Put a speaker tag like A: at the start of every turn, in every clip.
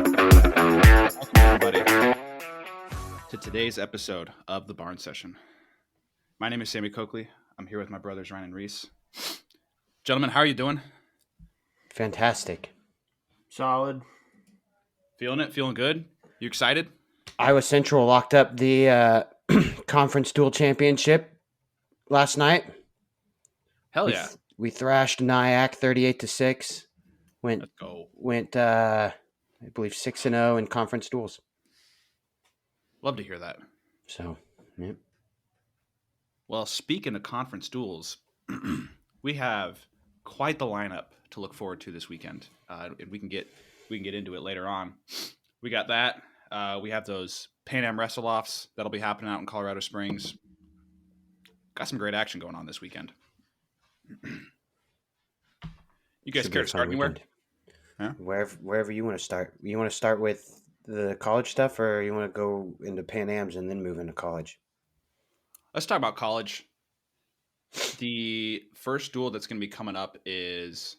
A: Welcome, everybody, to today's episode of the Barn Session. My name is Sammy Coakley. I'm here with my brothers Ryan and Reese. Gentlemen, how are you doing?
B: Fantastic.
C: Solid.
A: Feeling it? Feeling good? You excited?
B: Iowa Central locked up the conference dual championship last night.
A: Hell yeah.
B: We thrashed Nyack 38-6.
A: Let's go.
B: I believe 6-0 in conference duels.
A: Love to hear that.
B: So, yeah.
A: Well, speaking of conference duels, we have quite the lineup to look forward to this weekend. And we can get into it later on. We got that. We have those Pan Am Wrestle-Offs that'll be happening out in Colorado Springs. Got some great action going on this weekend. You guys care to start anywhere?
B: Huh? Wherever you want to start. You want to start with the college stuff, or you want to go into Pan Ams and then move into college?
A: Let's talk about college. The first duel that's going to be coming up is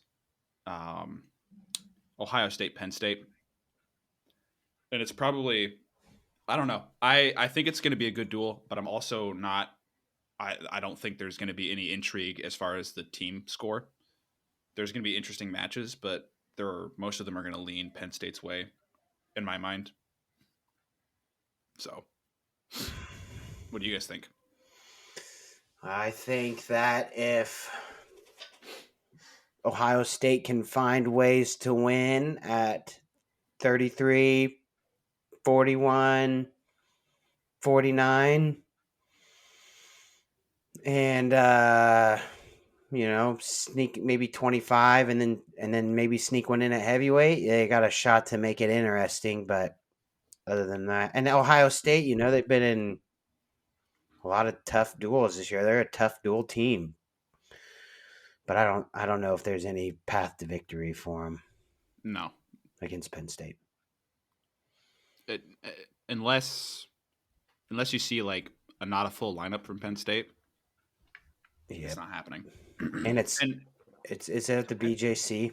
A: Ohio State, Penn State. And it's probably, I don't know. I think it's going to be a good duel, but I'm also not, I don't think there's going to be any intrigue as far as the team score. There's going to be interesting matches, but most of them are going to lean Penn State's way, in my mind. So, what do you guys think?
B: I think that if Ohio State can find ways to win at 33, 41, 49, and sneak maybe 25, and then maybe sneak one in at heavyweight, they got a shot to make it interesting. But other than that, and Ohio State, they've been in a lot of tough duels this year. They're a tough duel team, but I don't know if there's any path to victory for them.
A: No,
B: against Penn State.
A: Unless you see like not a full lineup from Penn State, It's not happening.
B: And it's at the BJC,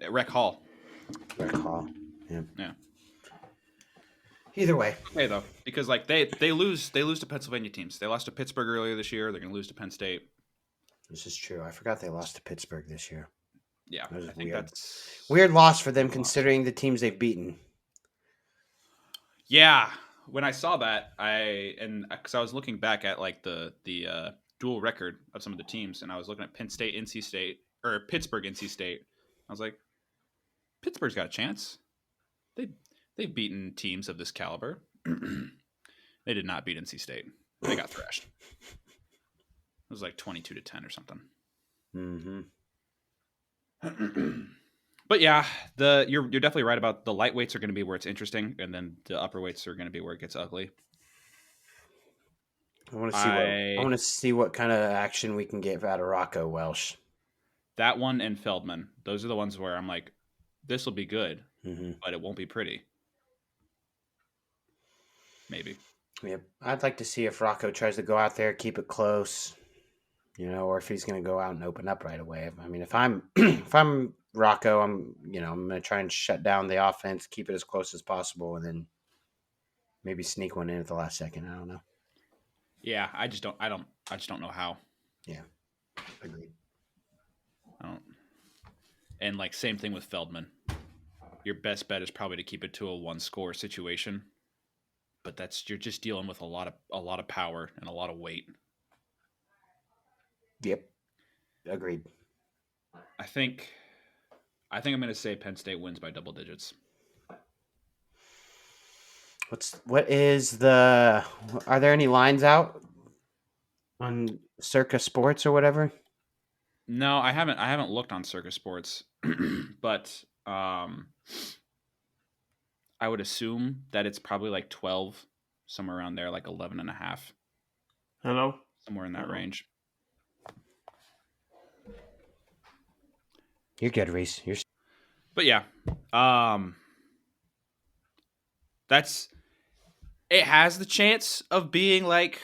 A: at Rec Hall.
B: Yeah. Either way,
A: okay though, because like they lose to Pennsylvania teams. They lost to Pittsburgh earlier this year. They're going to lose to Penn State.
B: This is true. I forgot they lost to Pittsburgh this year.
A: Yeah, I think that's
B: weird loss for them considering the teams they've beaten.
A: Yeah, when I saw that, because I was looking back at like the dual record of some of the teams, and I was looking at Penn State, NC State, or Pittsburgh, NC State. I was like, Pittsburgh's got a chance. They've beaten teams of this caliber. They did not beat NC State. They got thrashed. It was like 22-10 or something.
B: Mm-hmm.
A: But yeah, you're definitely right about the lightweights are going to be where it's interesting, and then the upper weights are going to be where it gets ugly.
B: I want to see what kind of action we can get out of Rocco Welsh.
A: That one and Feldman. Those are the ones where I'm like, this will be good, but it won't be pretty. Maybe.
B: Yeah, I'd like to see if Rocco tries to go out there, keep it close, or if he's going to go out and open up right away. I mean, if I'm Rocco, I'm going to try and shut down the offense, keep it as close as possible, and then maybe sneak one in at the last second. I don't know.
A: Yeah, I just don't know how.
B: Yeah, agreed.
A: And like same thing with Feldman. Your best bet is probably to keep it to a one-score situation, but you're just dealing with a lot of power and a lot of weight.
B: Yep, agreed.
A: I think I'm going to say Penn State wins by double digits.
B: Are there any lines out on Circa Sports or whatever?
A: No, I haven't looked on Circa Sports, but I would assume that it's probably like 12, somewhere around there, like 11 and a half.
C: Hello?
A: Somewhere in that range.
B: You're good, Reese.
A: But yeah, it has the chance of being like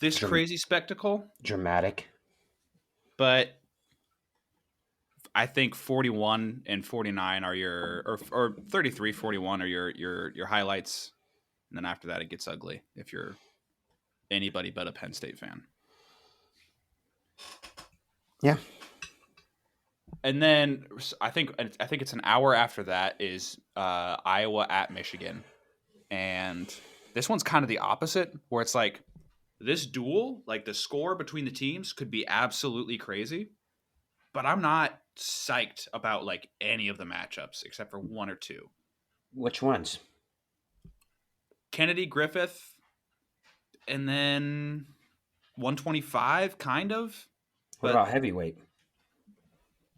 A: this crazy spectacle.
B: Dramatic.
A: But I think 41 and 49 are or 33, 41 are your highlights, and then after that it gets ugly if you're anybody but a Penn State fan.
B: Yeah.
A: And then I think it's an hour after that is Iowa at Michigan, and this one's kind of the opposite, where it's like this duel, like the score between the teams could be absolutely crazy, but I'm not psyched about like any of the matchups except for one or two.
B: Which ones?
A: Kennedy Griffith, and then 125, kind of.
B: What
A: But
B: about heavyweight?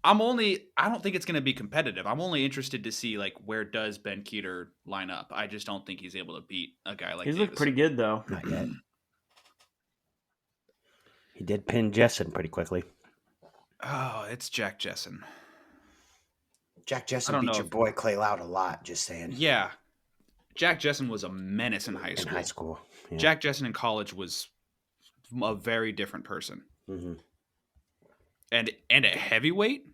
A: I don't think it's going to be competitive. I'm only interested to see like where does Ben Keeter line up. I just don't think he's able to beat a guy like
C: He's
A: Davis.
C: looked pretty good though.
B: Not yet. He did pin Jessen pretty quickly.
A: Oh, it's Jack Jessen.
B: Jack
A: I
B: Jessen
A: don't
B: beat
A: know
B: your
A: if-
B: boy Clay Loud a lot, just saying.
A: Yeah. Jack Jessen was a menace in high
B: In
A: school.
B: high school. Yeah.
A: Jack Jessen in college was a very different person.
B: Mm-hmm.
A: And at heavyweight,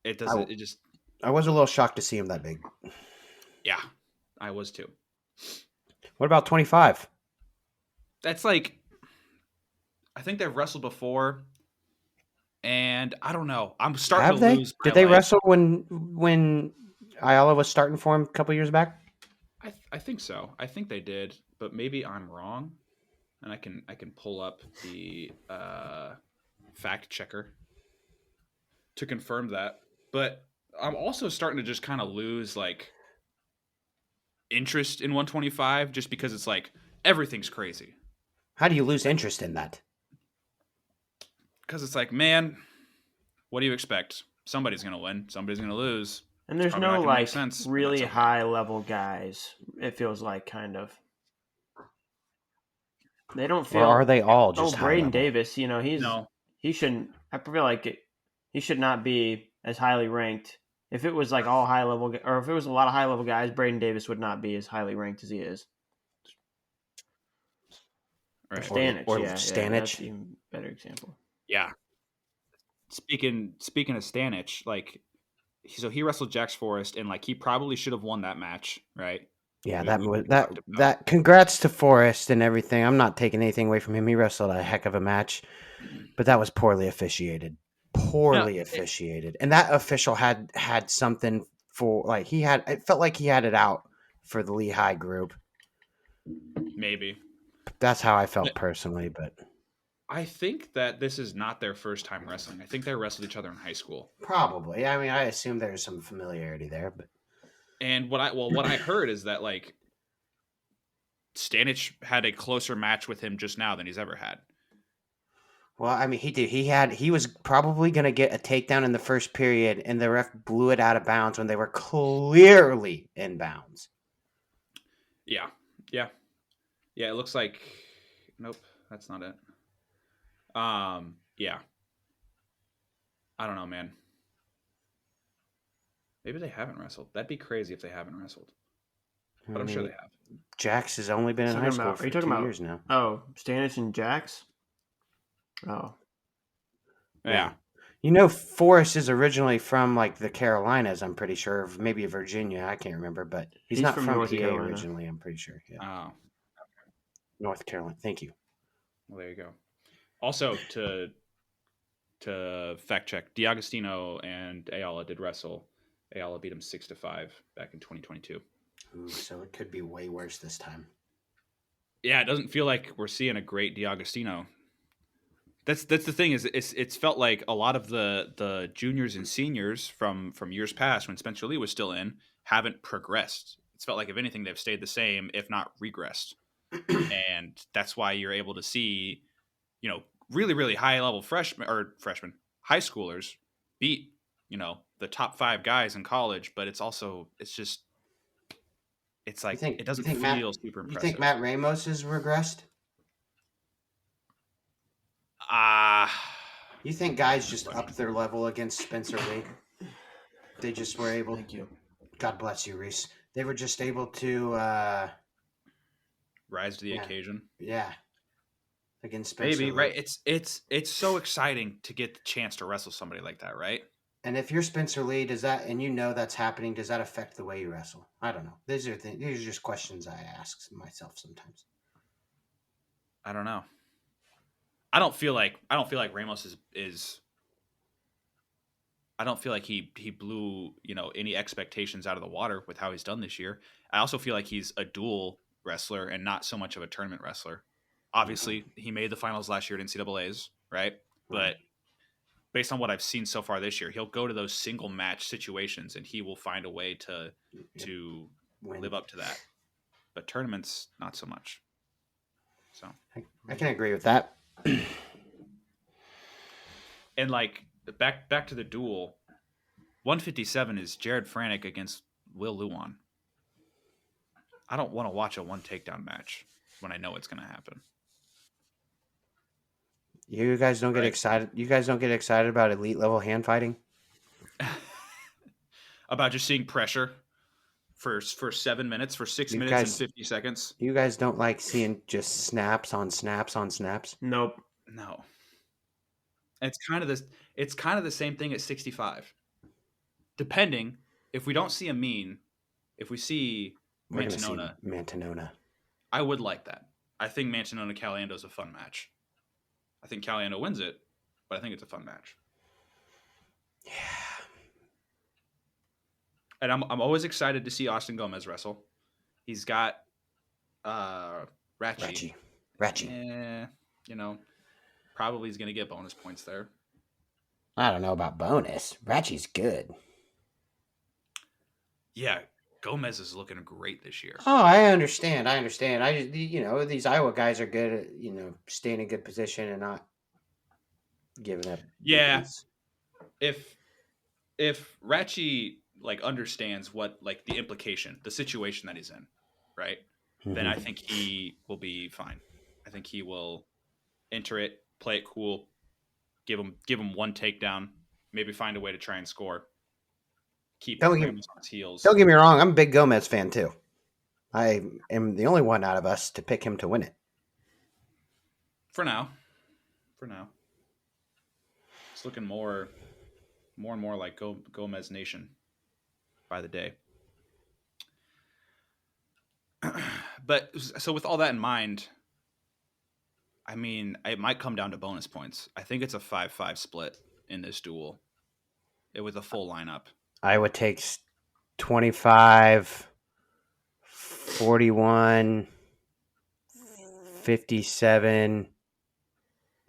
A: it doesn't. It just
B: I was a little shocked to see him that big.
A: yeah, I was too.
B: What about 25?
A: That's like, I think they've wrestled before, and I don't know. I'm starting
B: Have
A: to
B: they?
A: lose.
B: Did
A: my
B: they
A: life.
B: wrestle when Ayala was starting for him a couple years back?
A: I think so. I think they did, but maybe I'm wrong, and I can pull up the fact checker to confirm that. But I'm also starting to just kind of lose like interest in 125 just because it's like everything's crazy.
B: How do you lose interest in that?
A: Because it's like, man, what do you expect? Somebody's gonna win. Somebody's gonna lose.
C: And there's
A: probably not
C: no
A: gonna make
C: like
A: sense, but
C: really
A: that's okay.
C: high level guys. It feels like kind of. They don't feel.
B: Or are they all just high
C: Braden
B: level?
C: Davis,
A: No,
C: he shouldn't. I feel like he should not be as highly ranked. If it was like all high level, or if it was a lot of high level guys, Braden Davis would not be as highly ranked as he is. Or
A: right?
C: Stanich,
B: Or
C: yeah,
B: Stanich.
C: that's an even better example.
A: Yeah. Speaking of Stanich, like, so he wrestled Jax Forrest, and like he probably should have won that match, right?
B: Yeah,
A: We
B: that
A: talked about.
B: that. Congrats to Forrest and everything. I'm not taking anything away from him. He wrestled a heck of a match, but that was poorly officiated. And that official had something for like he had. It felt like he had it out for the Lehigh group.
A: Maybe.
B: That's how I felt personally, but
A: I think that this is not their first time wrestling. I think they wrestled each other in high school.
B: probably. I mean, I assume there's some familiarity there, but
A: And what I heard is that like Stanich had a closer match with him just now than he's ever had.
B: well, I mean, he did. He was probably going to get a takedown in the first period, and the ref blew it out of bounds when they were clearly in bounds.
A: Yeah. It looks like nope, that's not it. Yeah. I don't know, man. Maybe they haven't wrestled. That'd be crazy if they haven't wrestled. But I'm sure they have.
B: Jax has only been in high school for 2 years now.
C: Oh, Stanich and Jax? Oh.
A: Yeah.
B: You know, Forrest is originally from like the Carolinas, I'm pretty sure. Maybe Virginia, I can't remember, but he's not
C: from
B: from
C: North
B: PA
C: Carolina.
B: originally, I'm pretty sure. Yeah.
A: Oh.
B: North Carolina. Thank you.
A: Well, there you go. Also, to fact check, D'Agostino and Ayala did wrestle. Ayala beat him 6-5 back in 2022.
B: Ooh, so it could be way worse this time.
A: Yeah, it doesn't feel like we're seeing a great D'Agostino. That's the thing is it's felt like a lot of the juniors and seniors from years past when Spencer Lee was still in haven't progressed. It's felt like if anything they've stayed the same, if not regressed. And that's why you're able to see, really, really high level freshmen, high schoolers beat, the top 5 guys in college, but it's like it doesn't feel super impressive.
B: You think Matt Ramos has regressed? You think guys just upped their level against Spencer Lee? They just were able.
C: Thank you.
B: God bless you, Reese. They were just able to
A: rise to the occasion.
B: Yeah. against Spencer
A: Maybe,
B: Lee.
A: right? It's so exciting to get the chance to wrestle somebody like that, right?
B: And if you're Spencer Lee, does that, and you know that's happening, does that affect the way you wrestle? I don't know. These are just questions I ask myself sometimes.
A: I don't know. I don't feel like Ramos is I don't feel like he blew, any expectations out of the water with how he's done this year. I also feel like he's a dual wrestler and not so much of a tournament wrestler. Obviously, he made the finals last year at NCAA's, right?
B: Right.
A: But based on what I've seen so far this year, he'll go to those single match situations and he will find a way to
B: Win.
A: live up to that. But tournaments, not so much. So
B: I can agree with that.
A: and like back to the duel, 157 is Jared Franek against Will Luan. I don't want to watch a one takedown match when I know it's going to happen.
B: You guys don't get
A: Right.
B: excited. You guys don't get excited about elite level hand fighting.
A: About just seeing pressure for 7 minutes, for 6
B: You
A: minutes
B: guys-
A: and 50 seconds.
B: You guys don't like seeing just snaps on snaps on snaps.
C: Nope.
A: No. It's kind of this. It's kind of the same thing at 65. Depending, if we don't see a mean, if we see
B: We're gonna see
A: Mantanona,
B: Mantanona.
A: I would like that. I think Mantanona Caliendo is a fun match. I think Caliendo wins it, but I think it's a fun match.
B: Yeah.
A: And I'm always excited to see Austin Gomez wrestle. He's got Ratchy. Probably is going to get bonus points there.
B: I don't know about bonus. Ratchy's good.
A: Yeah, Gomez is looking great this year.
B: Oh, I understand. I just, these Iowa guys are good at, staying in good position and not giving up.
A: Yeah.
B: beatings.
A: If Ratchy understands what the implication, the situation that he's in, right? Then I think he will be fine. I think he will enter it, play it cool, give him one takedown, maybe find a way to try and score. Keep Ramos on his heels.
B: Don't get me wrong. I'm a big Gomez fan too. I am the only one out of us to pick him to win it.
A: For now. It's looking more and more like Gomez Nation by the day. But so with all that in mind, I mean, it might come down to bonus points. I think it's a 5-5 split in this duel. With a full lineup.
B: Iowa takes 25, 41, 57,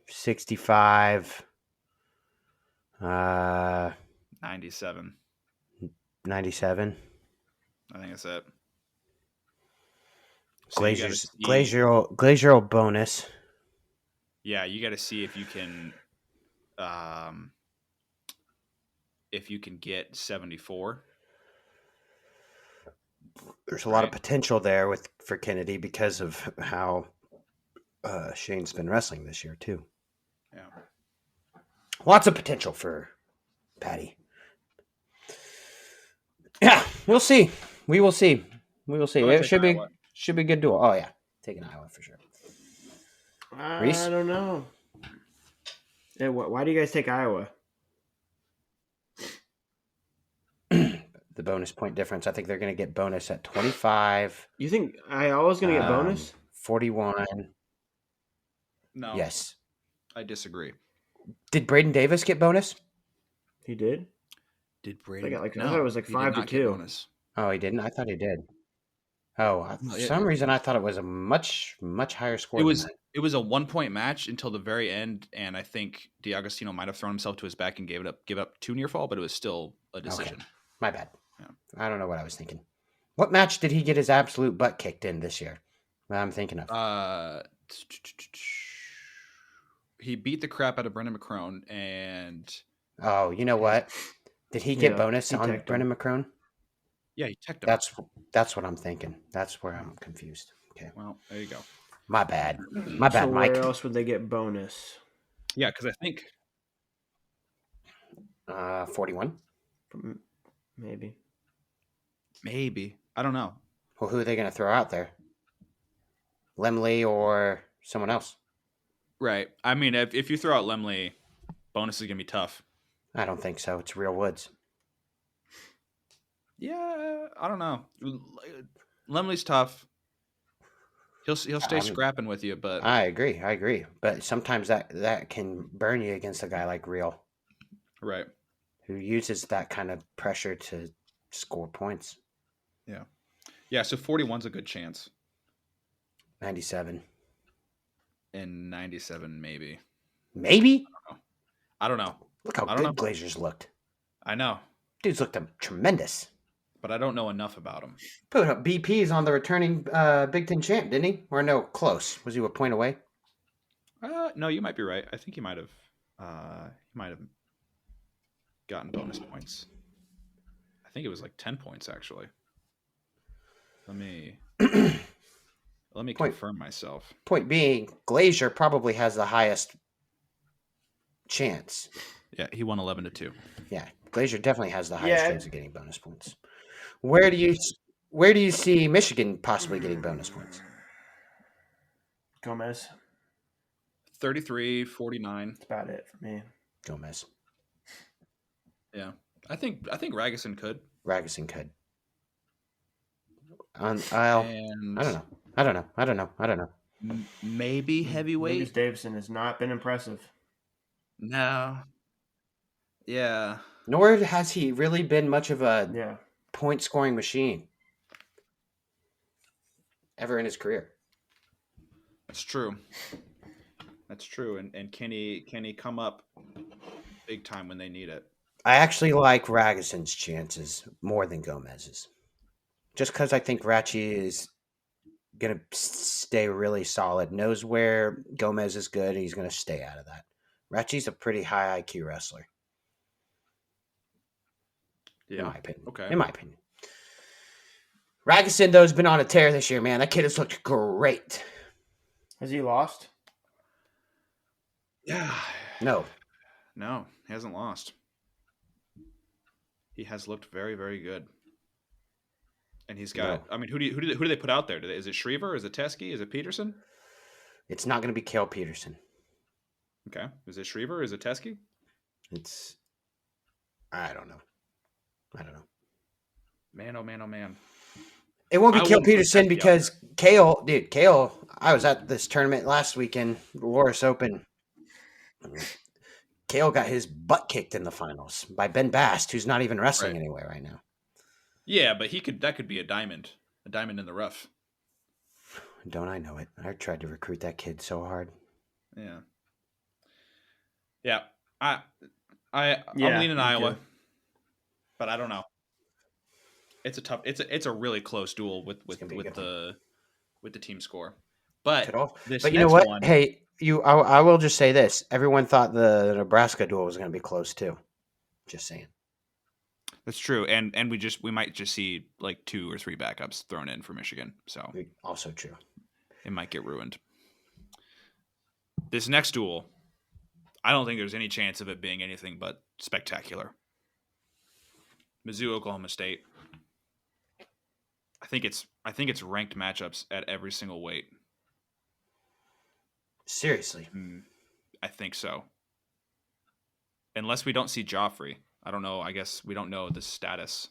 B: 65,
A: 97.
B: 97.
A: I think that's it.
B: So Glazier will bonus.
A: Yeah, you got to see if you can get 74.
B: There's a lot of potential there for Kennedy because of how Shane's been wrestling this year too.
A: Yeah,
B: lots of potential for Patty. Yeah, we'll see. We will see. It should be a good duel. Oh yeah, taking Iowa for sure. Reese?
C: I don't know. Hey, why do you guys take Iowa?
B: The bonus point difference. I think they're going to get bonus at 25.
C: You think Iowa's going to get bonus?
B: 41.
A: No.
B: Yes.
A: I disagree.
B: Did Braden Davis get bonus?
C: He did.
A: Did Braden?
C: I thought it was 5-2.
B: Oh, he didn't. I thought he did. Oh, for some reason I thought it was a much higher score.
A: It was a 1-point match until the very end, and I think D'Agostino might have thrown himself to his back and gave up 2 near fall, but it was still a decision.
B: Okay. My bad.
A: Yeah.
B: I don't know what I was thinking. What match did he get his absolute butt kicked in this year? That I'm thinking of.
A: He beat the crap out of Brendan McCrone, and
B: oh, you know what? Did he get bonus on Brendan McCrone?
A: Yeah, he teched him.
B: That's what I'm thinking. That's where I'm confused. Okay.
A: Well, there you go.
B: My bad,
C: so
B: Mike.
C: Where else would they get bonus?
A: Yeah, because I think
B: 41.
C: Maybe.
A: I don't know.
B: Well, who are they going to throw out there? Lemley or someone else?
A: Right. I mean, if you throw out Lemley, bonus is gonna be tough.
B: I don't think so. It's real woods.
A: Yeah, I don't know. Lemley's tough. He'll stay scrapping with you, but
B: I agree. But sometimes that can burn you against a guy like Real,
A: right.
B: who uses that kind of pressure to score points.
A: Yeah. Yeah, so 41's a good chance.
B: 97.
A: And 97 maybe.
B: Maybe?
A: I don't know.
B: Look how good Glazer's looked.
A: I know.
B: Dude's looked tremendous.
A: But I don't know enough about him.
B: Put up BP's on the returning Big Ten champ, didn't he? Or no, close. Was he a point away?
A: No, you might be right. I think he might have gotten bonus points. I think it was like 10 points actually. Let me confirm myself.
B: Point being, Glazier probably has the highest chance.
A: Yeah, he won 11-2.
B: Yeah, Glazier definitely has the highest chance of getting bonus points. Where do you see Michigan possibly getting bonus points?
C: Gomez.
A: 33, 49.
C: That's about it for me.
B: Gomez.
A: Yeah. I think Ragusin could.
B: Ragusin could. I don't know.
A: Maybe heavyweight.
C: Lucas Davison has not been impressive.
A: No. Yeah.
B: Nor has he really been much of a point scoring machine ever in his career.
A: That's true. And can he come up big time when they need it?
B: I actually like Ragusin's chances more than Gomez's. Just because I think Ratchie is going to stay really solid, knows where Gomez is good, and he's going to stay out of that. Ratchie's a pretty high IQ wrestler.
A: Yeah.
B: In my opinion.
A: Okay.
B: In my opinion. Ragusin, though, has been on a tear this year, man. That kid has looked great.
C: Has he lost?
A: Yeah.
B: No,
A: he hasn't lost. He has looked very, very good. And he's got. No. I mean, who do they put out there? Is it Shriver? Is it Teskey? Is it Peterson?
B: It's not going to be Cale Peterson.
A: Okay. Is it Shriver? Is it Teskey?
B: I don't know.
A: Man, oh man.
B: It won't be Cale Peterson because Cale, I was at this tournament last weekend, Loris Open. Cale got his butt kicked in the finals by Ben Bast, who's not even wrestling anywhere right now.
A: Yeah, but that could be a diamond in the rough.
B: Don't I know it? I tried to recruit that kid so hard.
A: Yeah. I'm leaning Iowa, but I don't know. It's a tough. It's a really close duel with the team score. But
B: you know what? Hey, I will just say this: everyone thought the Nebraska duel was going to be close too. Just saying.
A: That's true, and we might just see like 2 or 3 backups thrown in for Michigan. So
B: also true.
A: It might get ruined. This next duel, I don't think there's any chance of it being anything but spectacular. Mizzou, Oklahoma State. I think it's ranked matchups at every single weight.
B: Seriously?
A: I think so. Unless we don't see Joffrey. I don't know. I guess we don't know the status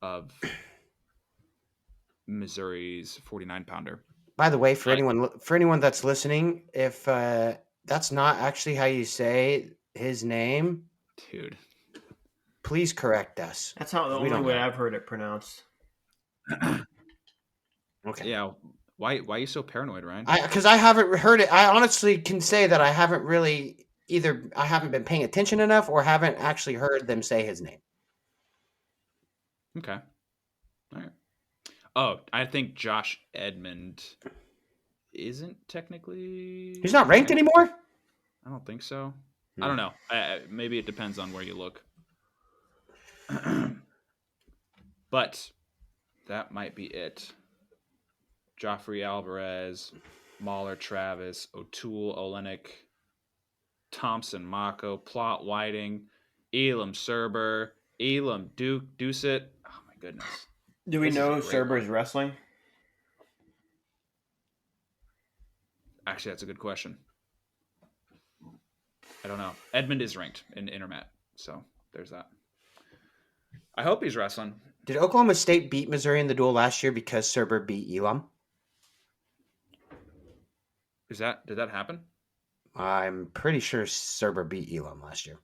A: of Missouri's 49-pounder.
B: By the way, for anyone that's listening, if that's not actually how you say his name,
A: dude,
B: please correct us.
C: That's not the only way I've heard it pronounced.
B: Okay.
A: Yeah. Why are you so paranoid, Ryan?
B: Because I haven't heard it. I honestly can say that I haven't really I haven't been paying attention enough or haven't actually heard them say his name.
A: Okay. All right. Oh, I think Josh Edmond isn't technically.
B: He's not ranked anymore?
A: I don't think so. I don't know. Maybe it depends on where you look. But that might be it. Joffrey Alvarez, Mahler Travis, O'Toole Olenek, Thompson Mako, Plot Whiting, Elam Serber, Elam Doucet. Oh my goodness.
C: Do we know Serber's wrestling?
A: Actually, that's a good question. I don't know. Edmund is ranked in Intermat, so there's that. I hope he's wrestling.
B: Did Oklahoma State beat Missouri in the duel last year because Serber beat Elam?
A: Did that happen?
B: I'm pretty sure Serber beat Elam last year.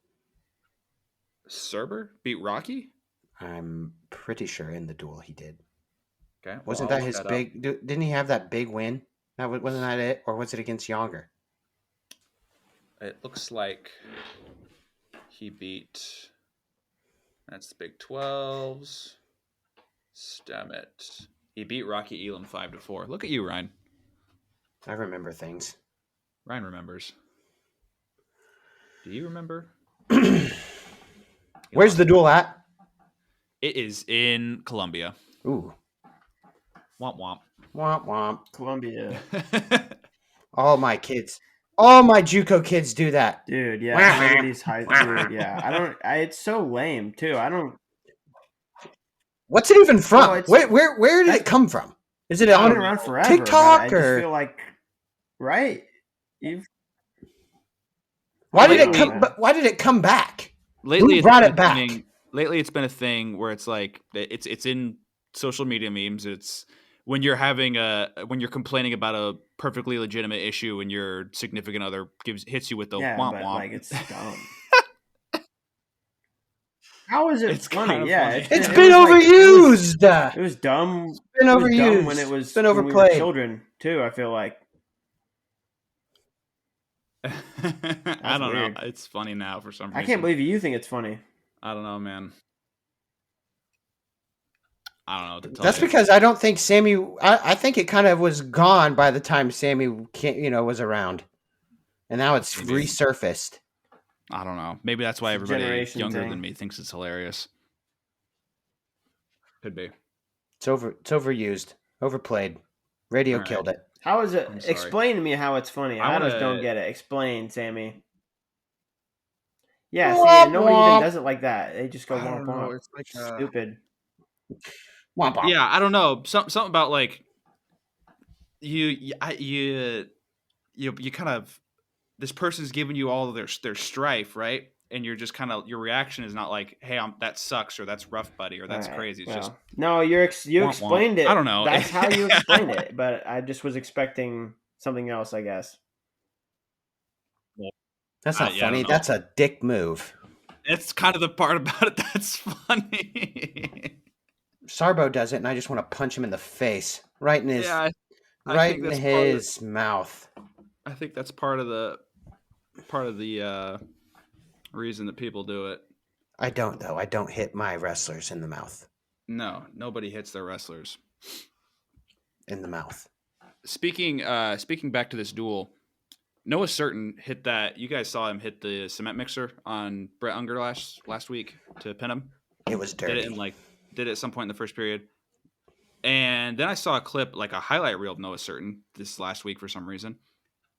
A: Serber beat Rocky?
B: I'm pretty sure in the duel he did.
A: Okay. Well,
B: Wasn't
A: I'll
B: that
A: look
B: his
A: that up.
B: big? Didn't he have that big win? Wasn't that it, or was it against Younger?
A: It looks like he beat. That's the Big 12s. Stem it. He beat Rocky Elam 5-4. Look at you, Ryan.
B: I remember things.
A: Ryan remembers. Do you remember?
B: Where's the duel at?
A: It is in Columbia.
B: Ooh.
A: Womp womp.
B: Womp womp.
C: Columbia.
B: All my JUCO kids do that.
C: Dude, yeah. Look at these dude, yeah. It's so lame too.
B: What's it even from?
C: Well,
B: where did it come from? Is it
C: been
B: on
C: around forever.
B: TikTok
C: I
B: or?
C: just feel like, right?
B: Why did it come? But why did it come back?
A: Lately,
B: Who brought it back?
A: Lately, it's been a thing where it's like it's in social media memes. It's when you're complaining about a perfectly legitimate issue and your significant other hits you with the womp womp.
C: Like, it's dumb. How is it funny?
A: Kind of
C: Yeah,
A: funny.
B: It's been overused.
C: It was dumb.
B: It's been overused.
C: When it was
B: it's been overplayed.
C: When we were children too. I feel like.
A: I don't know. It's funny now for some reason.
C: I can't believe you think it's funny.
A: I don't know, man. I don't know what to tell
B: That's
A: you.
B: because I don't think Sammy. I think it kind of was gone by the time Sammy was around, and now it's resurfaced.
A: I don't know. Maybe that's why everybody younger
C: thing.
A: than me thinks it's hilarious. Could be.
B: It's overused, overplayed. Radio killed it.
C: How is it? Explain to me how it's funny. I just don't get it. Explain, Sammy. Yeah, see, nobody even does it like that. They just go womp womp. It's like stupid.
B: Womp womp.
A: Yeah, I don't know. Something about like you kind of, this person's giving you all of their strife, right? And you're just kind of, your reaction is not like, hey, that sucks, or that's rough, buddy, or that's crazy. It's just
C: no. You explained it.
A: I don't know.
C: That's how you explained it, but I just was expecting something else, I guess.
B: That's not funny. That's a dick move.
A: It's kind of the part about it that's funny.
B: Sarbo does it, and I just want to punch him in the face, right in his, mouth.
A: I think that's part of the reason that people do it.
B: I don't, though. I don't hit my wrestlers in the mouth.
A: No, nobody hits their wrestlers
B: in the mouth.
A: Speaking back to this duel, Noah Certain hit that. You guys saw him hit the cement mixer on Brett Unger last week to pin him.
B: It was dirty.
A: Did it at some point in the first period. And then I saw a clip, like a highlight reel of Noah Certain this last week for some reason.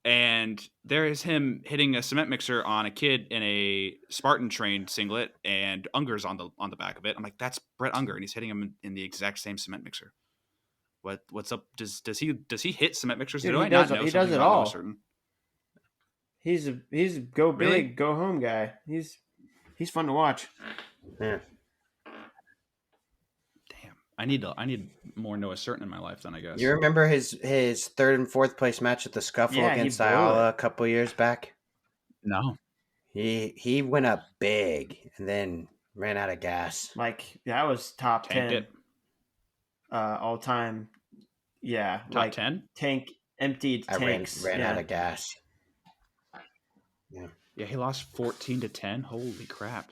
A: And there is him hitting a cement mixer on a kid in a Spartan trained singlet, and Unger's on the back of it. I'm like, that's Brett Unger, and he's hitting him in the exact same cement mixer. What's up? Does he hit cement mixers?
C: Dude,
A: Do I not know?
C: He does it all.
A: Certain?
C: He's a go big, really? Go home guy. He's fun to watch.
B: Yeah.
A: Damn, I need more Noah Certain in my life then, I guess.
B: You remember his third and fourth place match at the Scuffle against Ayala a couple years back?
A: No.
B: He went up big and then ran out of gas.
C: Like, that was top 10 all time. Yeah,
A: top 10.
C: Tank emptied tanks.
B: Ran out of gas.
A: Yeah, he lost 14-10. Holy crap!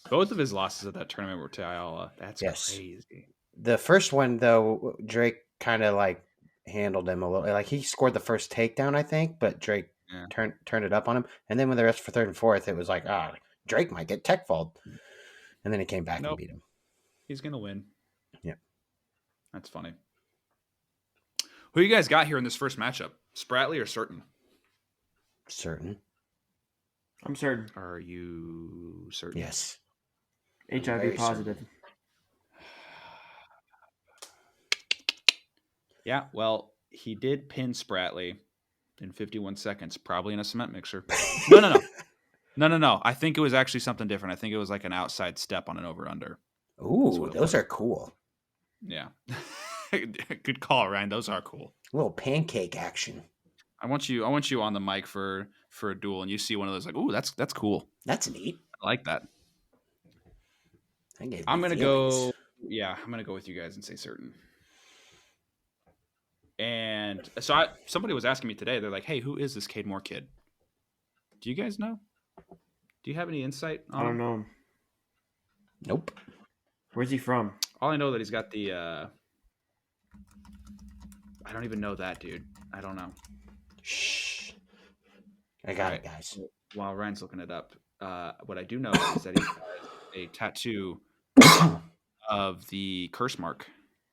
A: Both of his losses at that tournament were to Ayala. That's crazy.
B: The first one, though, Drake kind of like handled him a little. Like, he scored the first takedown, I think, but Drake turned it up on him. And then when the rest for third and fourth, it was like, Drake might get tech fault. And then he came back and beat him.
A: He's gonna win.
B: Yeah,
A: that's funny. Who you guys got here in this first matchup? Spratley or Certain?
B: Certain.
C: I'm certain.
A: Are you certain?
B: Yes.
C: HIV positive.
B: Certain.
A: Yeah, well, he did pin Spratley in 51 seconds, probably in a cement mixer. No. No. I think it was actually something different. I think it was like an outside step on an over-under.
B: Ooh,
A: what it
B: those
A: was.
B: are cool.
A: Yeah. Good call, Ryan. Those are cool.
B: A little pancake action.
A: I want you on the mic for a duel, and you see one of those like, ooh, that's cool.
B: That's neat.
A: I like that.
B: That gave me
A: I'm gonna
B: feelings.
A: go. Yeah, I'm gonna go with you guys and say certain. And so somebody was asking me today. They're like, "Hey, who is this Cade Moore kid? Do you guys know? Do you have any insight on
C: I don't
A: him?"
C: know.
B: Nope.
C: Where's he from?
A: All I know that he's got the. I don't even know that, dude. I don't know.
B: Shh. I got it, guys.
A: While Ryan's looking it up, what I do know is that he has a tattoo of the curse mark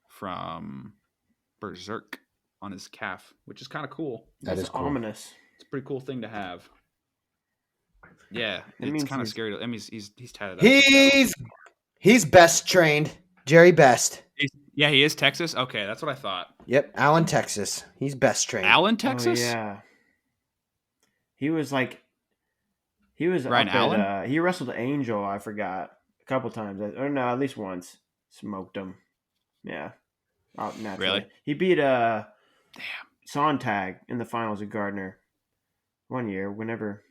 A: from Berserk on his calf, which is kind of cool.
B: That is
C: That's
B: cool.
C: ominous.
A: It's a pretty cool thing to have. Yeah,
C: It
A: it's
C: means
A: kind of
C: he's-
A: scary. I mean, he's tatted up.
B: He's best trained. Jerry Best.
A: Yeah, he is Texas. Okay, that's what I thought.
B: Yep, Allen, Texas. He's best trained.
A: Allen, Texas.
C: Oh, yeah. He was like, he was
A: Ryan
C: up
A: Allen?
C: at, he wrestled Angel, I forgot, a couple times. Or no, at least once. Smoked him. Yeah. Oh, naturally.
A: Really?
C: He beat
A: Damn.
C: Sontag in the finals of Gardner one year, whenever.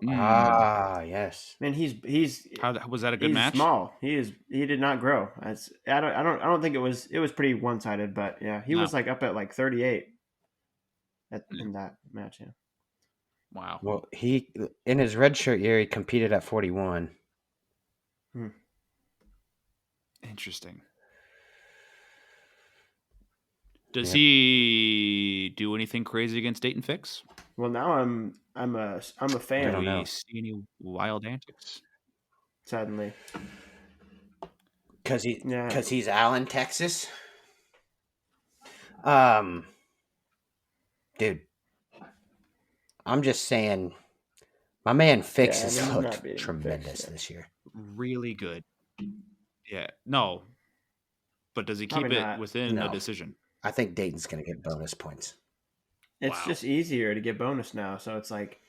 B: Ah, yes.
C: Man, he's
A: How was that a good
C: he's
A: match?
C: small. He did not grow. I don't think it was pretty one sided, but yeah, he
A: No.
C: was like up at like 38 in that match. Yeah.
A: Wow.
B: Well, he in his redshirt year, he competed at 41.
A: Interesting. Does
B: Yep.
A: he do anything crazy against Dayton Fix?
C: Well, now I'm a fan.
B: I don't
A: Do
B: know.
A: we see any wild antics?
C: Suddenly,
B: Because
C: Yeah.
B: he's Allen, Texas. Dude, I'm just saying, my man Fix
C: Yeah,
B: has
C: he's not
B: looked
C: beating
B: tremendous
C: Fix, yeah.
B: this year.
A: Really good. Yeah. No. But does he keep
C: Probably
A: it
C: not.
A: within
B: No.
A: a decision?
B: I think Dayton's going to get bonus points.
C: It's
A: Wow.
C: just easier to get bonus now, so it's like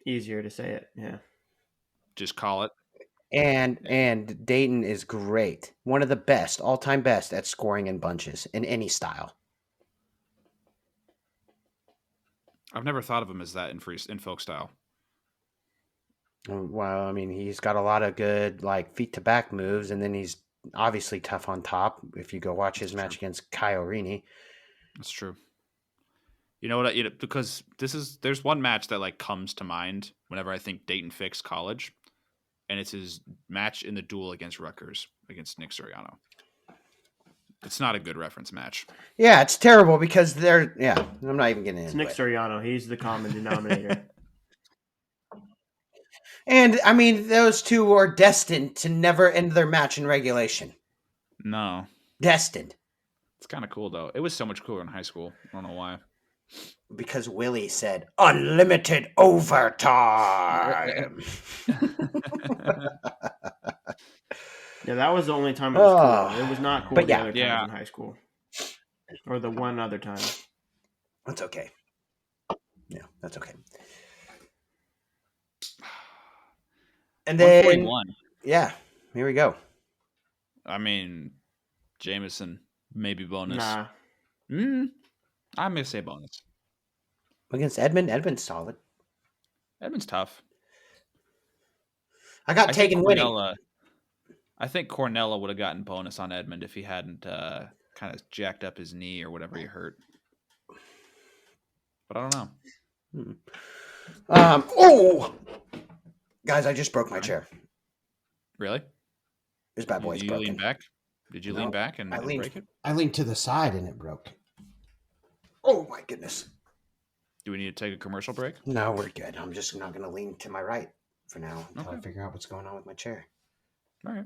C: easier to say it. Yeah.
A: Just call it.
B: And Dayton is great. One of the best, all-time best at scoring in bunches in any style.
A: I've never thought of him as that in folk style.
B: Well, I mean, he's got a lot of good like feet to back moves, and then he's obviously tough on top. If you go watch his match against Kyle Rini,
A: That's true. You know what? Because there's one match that like comes to mind whenever I think Dayton Fix College, and it's his match in the duel against Rutgers against Nick Soriano. It's not a good reference match.
B: yeah, it's terrible because they're I'm not even getting
C: It's
B: into
C: Nick
B: it.
C: Soriano. He's the common denominator.
B: And I mean, those two are destined to never end their match in regulation.
A: No,
B: Destined.
A: it's kind of cool though. It was so much cooler in high school. I don't know why.
B: Because Willie said unlimited overtime.
C: Yeah, that was the only time it was cool. It was not cool
B: But
C: the
B: yeah.
C: other times
A: Yeah.
C: in high school. Or the one other time.
B: That's okay. Yeah, that's okay. And then
A: 141.
B: yeah, here we go.
A: I mean, Jameson maybe bonus.
C: Nah.
A: I'm gonna say bonus.
B: Against Edmund. Edmund's solid.
A: Edmund's tough.
B: I got taken winning.
A: I think Cornella would have gotten bonus on Edmund if he hadn't kind of jacked up his knee or whatever he hurt. But I don't know.
B: Oh, guys, I just broke my chair.
A: Really?
B: This bad boy's
A: Did you
B: broken.
A: lean back? Did you
B: No,
A: lean back and break it?
B: I leaned to the side and it broke. Oh my goodness.
A: Do we need to take a commercial break?
B: No, we're good. I'm just not going to lean to my right for now until I
A: Okay.
B: figure out what's going on with my chair.
A: All right.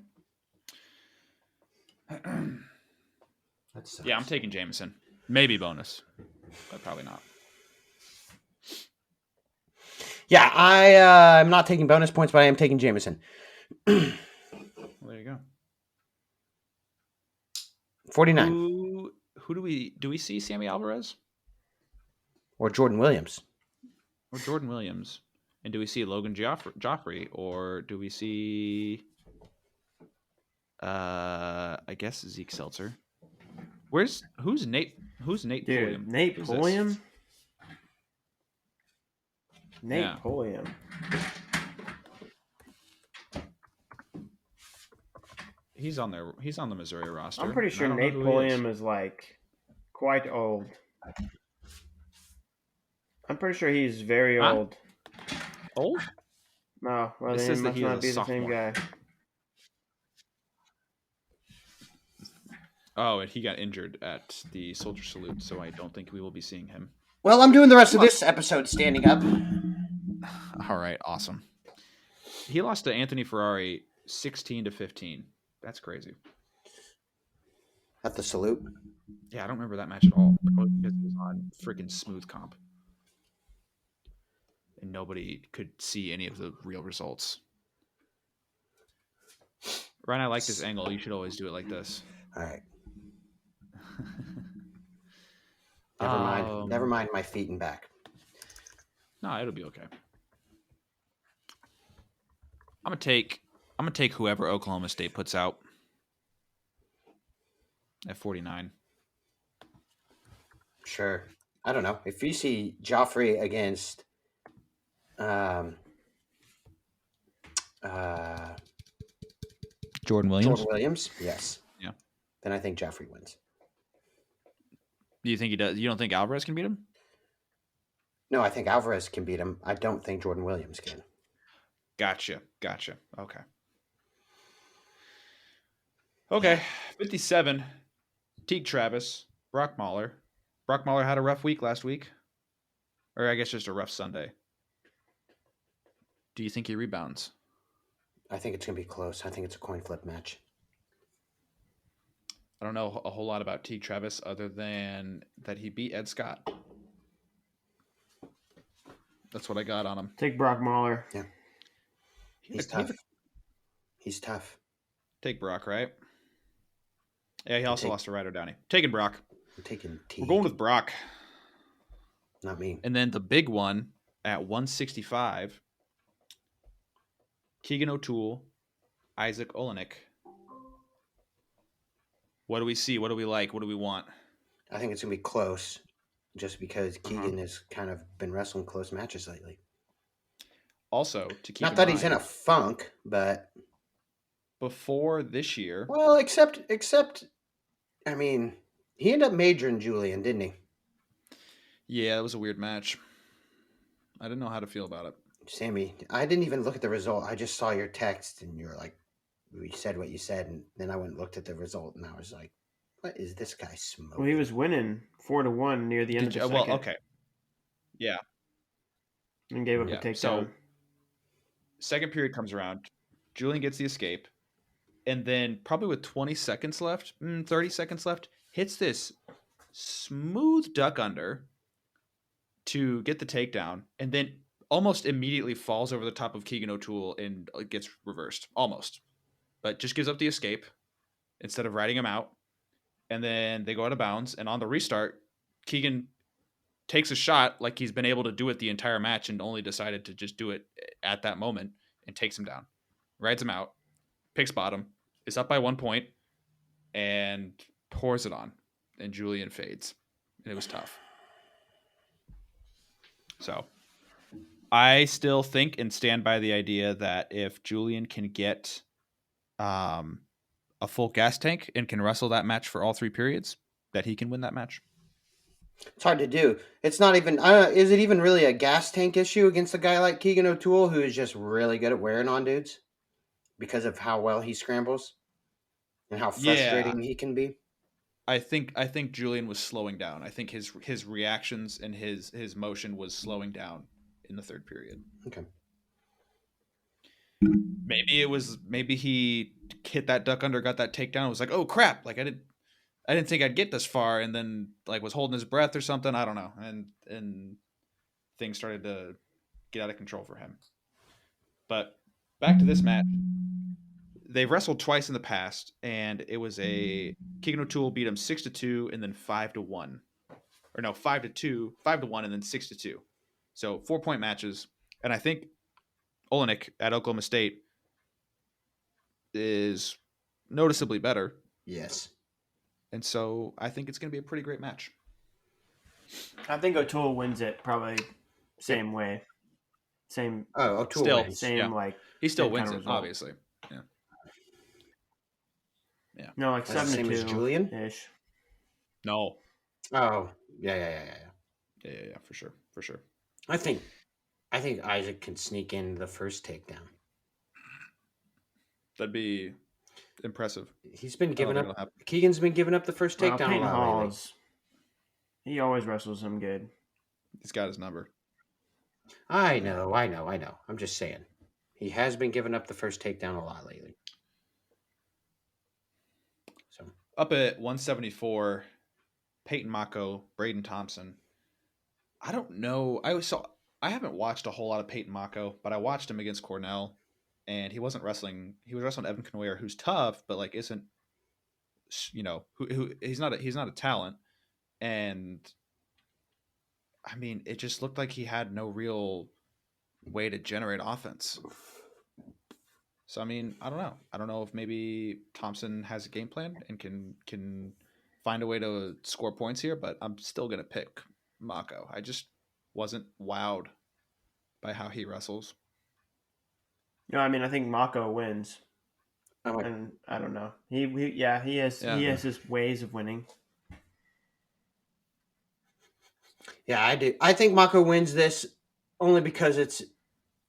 B: That sucks.
A: Yeah, I'm taking Jameson. Maybe bonus, but probably not.
B: Yeah, I'm not taking bonus points, but I am taking Jameson.
A: Well, there you go.
B: 49.
A: Who do we see? Sammy Alvarez
B: Or Jordan Williams.
A: or Jordan Williams? And do we see Logan Joffrey, or do we see I guess Zeke Seltzer? Who's Nate
C: Dude,
A: Pulliam?
C: Nate
A: Who's
C: Pulliam?
A: this?
C: Nate
A: Yeah.
C: Pulliam.
A: He's on the Missouri roster.
C: I'm pretty
A: and I
C: sure
A: don't know
C: Nate
A: who he
C: Pulliam is like quite old. I'm pretty sure he's very
A: Huh?
C: old.
A: Old?
C: No, well,
A: It
C: then
A: says
C: he
A: that
C: must
A: he is
C: not
A: a
C: be the same
A: sophomore.
C: guy.
A: Oh, and he got injured at the Soldier Salute, so I don't think we will be seeing him.
B: Well, I'm doing the rest of this episode standing up.
A: All right, awesome. He lost to Anthony Ferrari 16-15. That's crazy.
B: At the salute.
A: Yeah, I don't remember that match at all because it was on freaking Smooth Comp. And nobody could see any of the real results. Ryan, I like this angle. You should always do it like this.
B: All right. Never mind my feet and back.
A: No, it'll be okay. I'm gonna take whoever Oklahoma State puts out at 49.
B: Sure. I don't know. If you see Joffrey against
A: Jordan Williams.
B: Jordan Williams, yes.
A: Yeah.
B: Then I think Joffrey wins.
A: Do you think he does? You don't think Alvarez can beat him?
B: No, I think Alvarez can beat him. I don't think Jordan Williams can.
A: Gotcha. Okay. 57. Teague Travis, Brock Mahler. Brock Mahler had a rough week last week. Or I guess just a rough Sunday. Do you think he rebounds?
B: I think it's going to be close. I think it's a coin flip match.
A: I don't know a whole lot about Teague Travis other than that he beat Ed Scott. That's what I got on him.
C: Take Brock Mahler.
B: Yeah. He's tough. He's tough.
A: Take Brock, right? Yeah, he also lost to Ryder Downey. Taking Brock.
B: I'm taking Teague.
A: We're going with Brock.
B: Not me.
A: And then the big one at 165, Keegan O'Toole, Isaac Olenek. What do we see? What do we like? What do we want?
B: I think it's going to be close just because Keegan has kind of been wrestling close matches lately.
A: Also, to keep
B: not that he's in a funk, but
A: before this year.
B: Well, except I mean, he ended up majoring Julian, didn't he?
A: Yeah, it was a weird match. I didn't know how to feel about it.
B: Sammy, I didn't even look at the result. I just saw your text and you were like, you said what you said, and then I went and looked at the result and I was like, what is this guy smoking?
C: Well, he was winning 4-1 near the end of the second.
A: Well, okay. Yeah.
C: And gave up a takedown.
A: So, second period comes around. Julian gets the escape. And then probably with 20 seconds left, 30 seconds left, hits this smooth duck under to get the takedown. And then almost immediately falls over the top of Keegan O'Toole and gets reversed. Almost. But just gives up the escape instead of riding him out. And then they go out of bounds. And on the restart, Keegan takes a shot like he's been able to do it the entire match and only decided to just do it at that moment and takes him down. Rides him out. Picks bottom. Is up by 1 point. And pours it on. And Julian fades. And it was tough. So I still think and stand by the idea that if Julian can get a full gas tank and can wrestle that match for all 3 periods, that he can win that match.
B: It's hard to do. It's not even, is it even really a gas tank issue against a guy like Keegan O'Toole who is just really good at wearing on dudes because of how well he scrambles and how frustrating he can be?
A: I think Julian was slowing down. I think his reactions and his motion was slowing down in the 3rd period.
B: Okay.
A: Maybe he hit that duck under, got that takedown. It was like, oh crap! Like I didn't think I'd get this far, and then like was holding his breath or something. I don't know, and things started to get out of control for him. But back to this match, they've wrestled twice in the past, and it was Keegan O'Toole beat him 6-2 and then 5-1, or no 5-2, 5-1, and then 6-2. So 4-point matches, and I think Olenek at Oklahoma State is noticeably better.
B: Yes.
A: And so I think it's going to be a pretty great match.
C: I think O'Toole wins it probably same way. Same.
B: Oh, O'Toole
A: Still,
B: wins.
C: Same
A: yeah.
C: like
A: He still
C: same
A: wins
C: kind
A: it,
C: of result.
A: obviously. Yeah.
C: No, like
B: That's the same as
C: 7-2
B: Julian?
C: ish.
A: No.
B: Oh, yeah.
A: Yeah, for sure.
B: I think Isaac can sneak in the first takedown.
A: That'd be impressive.
B: He's been giving
A: think
B: up.
A: it'll happen.
B: Keegan's been giving up the first
C: Well,
B: takedown
C: Peyton
B: a lot lately.
C: He always wrestles him good.
A: He's got his number.
B: I know. I'm just saying. He has been giving up the first takedown a lot lately. So
A: Up at 174, Peyton Mako, Braden Thompson. I don't know. I haven't watched a whole lot of Peyton Mako, but I watched him against Cornell, and he wasn't wrestling. He was wrestling Evan Kenoyer, who's tough, but like isn't, who he's not a talent. And I mean, it just looked like he had no real way to generate offense. So I mean, I don't know. I don't know if maybe Thompson has a game plan and can find a way to score points here, but I'm still gonna pick Mako. I just wasn't wowed by how he wrestles.
C: I mean, I think Mako wins,
B: I'm like,
C: and I don't know. He has his ways of winning.
B: yeah, I do. I think Mako wins this only because it's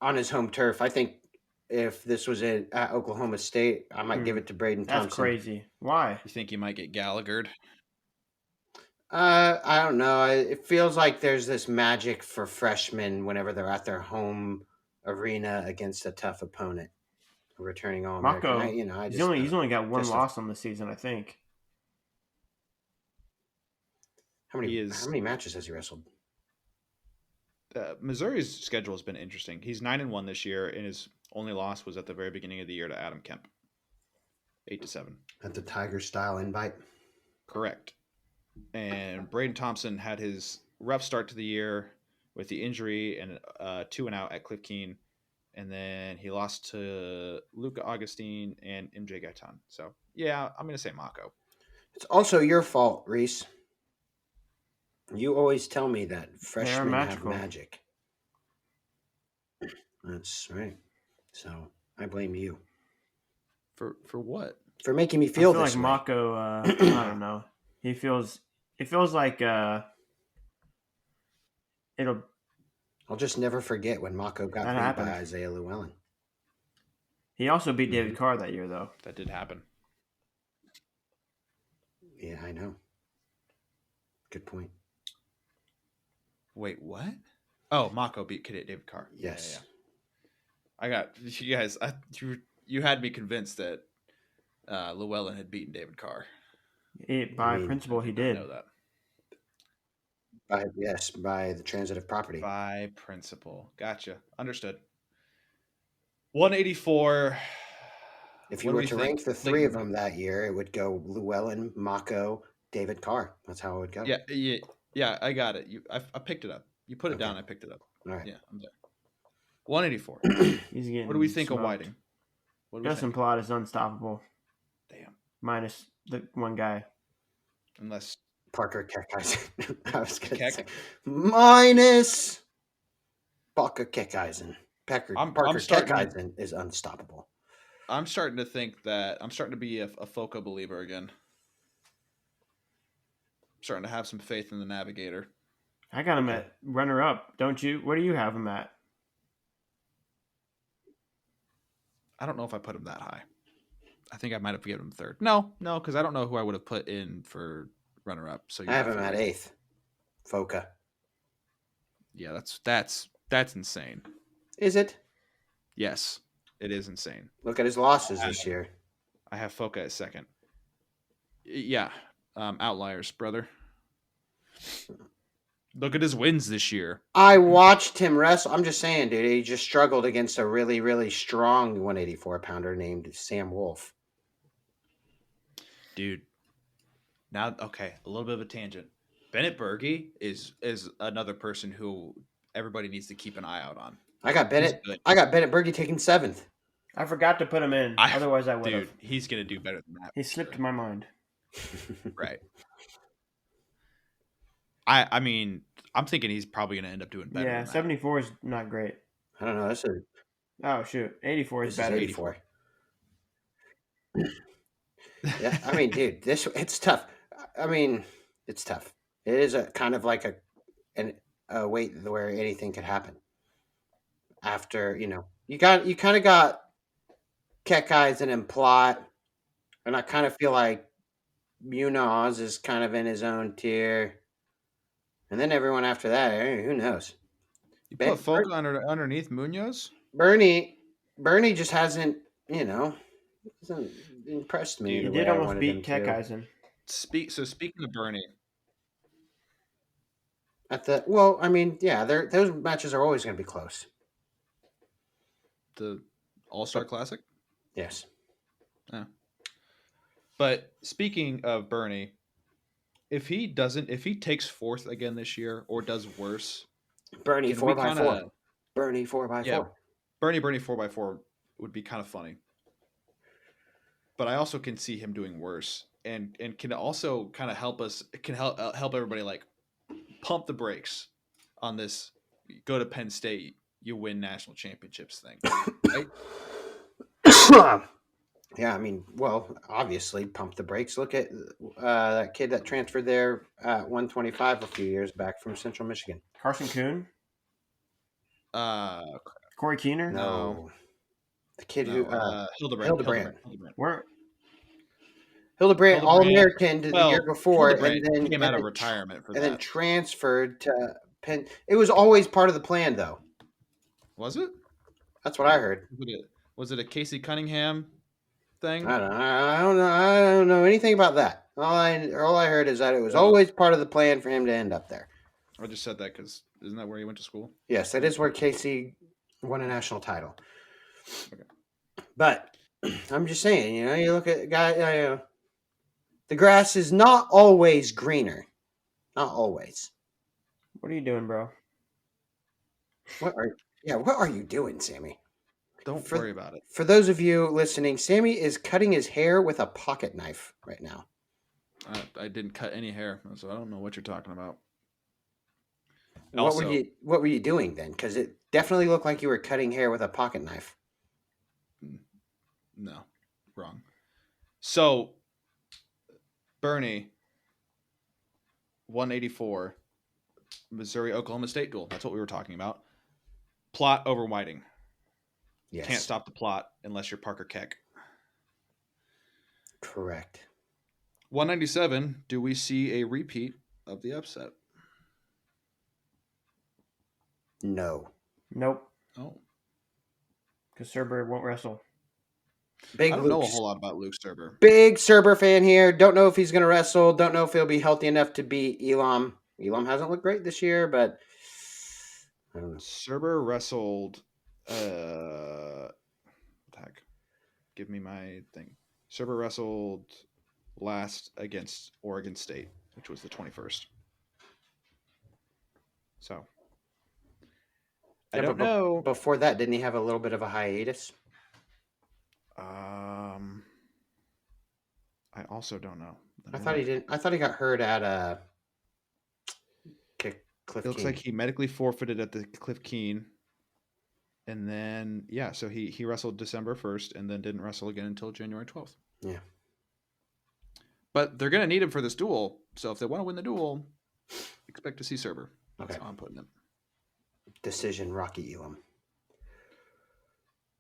B: on his home turf. I think if this was at Oklahoma State, I might give it to Braden
C: That's
B: Thompson.
C: crazy. Why?
A: You think he might get Gallaghered?
B: I don't know. It feels like there's this magic for freshmen whenever they're at their home arena against a tough opponent, a returning All-American.
C: Mako, he's only got one loss on the season, I think.
B: How many matches has he wrestled?
A: Missouri's schedule has been interesting. He's 9-1 this year, and his only loss was at the very beginning of the year to Adam Kemp, 8-7.
B: At the Tiger style invite.
A: Correct. And Braden Thompson had his rough start to the year with the injury and 2-0 at Cliff Keen, and then he lost to Luca Augustine and MJ Gaitan. So yeah, I'm gonna say Mako.
B: It's also your fault, Reese. You always tell me that freshmen have magic. That's right. So I blame you.
A: For what?
B: For making me feel this
C: like
B: way.
C: Mako, I don't know. It feels like it'll.
B: I'll just never forget when Mako got beat by Isaiah Llewellyn.
C: He also beat David Carr that year, though.
A: That did happen.
B: Yeah, I know. Good point.
A: Wait, what? Oh, Mako beat David Carr.
B: Yes.
A: Yeah. I got you guys. You had me convinced that Llewellyn had beaten David Carr.
C: By principle, he did.
A: I know that.
B: By the transitive property.
A: By principle. Gotcha. Understood. 184.
B: If you were to rank the three of them that year, it would go Llewellyn, Mako, David Carr. That's how it would go.
A: Yeah. I got it. I picked it up. You put it down. I picked it up.
B: All right.
A: Yeah, I'm there. 184.
C: He's getting.
A: What do we think
C: smoked.
A: of Whiting?
C: Justin Plott is unstoppable.
A: Damn.
C: Minus the one guy.
A: Unless
B: Parker Keckeisen. I was going to say.
A: Minus
B: Parker Keckeisen. Parker Keckeisen is unstoppable.
A: I'm starting to think that I'm starting to be a Foca believer again. I'm starting to have some faith in the Navigator.
C: I got him at runner-up, don't you? Where do you have him at?
A: I don't know if I put him that high. I think I might have given him third. No, because I don't know who I would have put in for runner-up. So
B: I have him at eighth. Foca.
A: Yeah, that's insane.
B: Is it?
A: Yes, it is insane.
B: Look at his losses this year.
A: I have Foca at second. Yeah, outliers, brother. Look at his wins this year.
B: I watched him wrestle. I'm just saying, dude, he just struggled against a really, really strong 184-pounder named Sam Wolf.
A: Dude. Now, okay, a little bit of a tangent. Bennett Berge is another person who everybody needs to keep an eye out on.
B: I got Bennett.
A: good.
B: I got Bennett Berge taking 7th.
C: I forgot to put him in. Otherwise, I would have.
A: Dude, he's gonna do better than that.
C: He slipped my mind.
A: Right. I mean, I'm thinking he's probably gonna end up doing better.
C: Yeah,
A: than that.
C: 74 is not great.
B: I don't know.
C: Oh shoot, 84 is
B: This
C: better.
B: is 84. Yeah, I mean, dude, it's tough. I mean, it's tough. It is a kind of like a weight where anything could happen. After you kind of got Keck Eyes and then Plot, and I kind of feel like Munoz is kind of in his own tier, and then everyone after that, who knows?
A: You put Folk underneath Munoz.
B: Bernie just hasn't hasn't impressed me.
C: He
B: the
C: did
B: way I
C: almost
B: wanted
C: beat
B: him to.
C: Keckeisen.
A: Speaking of Bernie,
B: I mean, yeah, those matches are always going to be close.
A: the All-Star Classic.
B: Yes.
A: Yeah. But speaking of Bernie, if he takes 4th again this year or does worse,
B: Bernie
A: can we
B: 4x4. Bernie 4x4.
A: Yeah, Bernie 4x4 would be kind of funny. But I also can see him doing worse, and can also kind of help us. It can help everybody like pump the brakes on this. Go to Penn State, you win national championships thing, right?
B: Yeah, I mean, well, obviously, pump the brakes. Look at that kid that transferred there at 125 a few years back from Central Michigan.
C: Carson Kuhn? Corey Keener?
B: No. The kid who
A: Hildebrand.
B: Hildebrand, All-American the year before, and then
A: came out of retirement for
B: and
A: that.
B: then transferred to Penn. It was always part of the plan, though.
A: Was it?
B: That's what I heard.
A: Was it a Casey Cunningham thing?
B: I don't know. I don't know anything about that. All I heard is that it was always part of the plan for him to end up there.
A: I just said that because isn't that where he went to school?
B: Yes, that is where Casey won a national title.
A: Okay.
B: But I'm just saying, you look at guy. The grass is not always greener. Not always.
C: What are you doing, bro?
B: What are you doing, Sammy?
A: Don't worry about it.
B: For those of you listening, Sammy is cutting his hair with a pocket knife right now.
A: I didn't cut any hair, so I don't know what you're talking about.
B: What were you doing then? Because it definitely looked like you were cutting hair with a pocket knife.
A: No, wrong. So, Bernie, 184, Missouri Oklahoma State duel. That's what we were talking about. Plot over Whiting.
B: Yes.
A: Can't stop the plot unless you're Parker Keck.
B: Correct.
A: 197. Do we see a repeat of the upset?
B: No.
C: Nope.
A: Oh.
C: Because Serber won't wrestle.
B: I
A: don't know a whole lot about Luke Serber.
B: Big Serber fan here. Don't know if he's going to wrestle. Don't know if he'll be healthy enough to beat Elam. Elam hasn't looked great this year, but I don't know.
A: Serber wrestled. What the heck? Give me my thing. Serber wrestled last against Oregon State, which was the 21st. So I don't know.
B: Before that, didn't he have a little bit of a hiatus?
A: I also don't know.
B: I thought he didn't. I thought he got hurt at Cliff Keen.
A: It looks like he medically forfeited at the Cliff Keen. And then, so he wrestled December 1st and then didn't wrestle again until January 12th.
B: Yeah.
A: But they're going to need him for this duel. So if they want to win the duel, expect to see Serber. That's
B: Okay.
A: how I'm putting it.
B: Decision, Rocky Elam.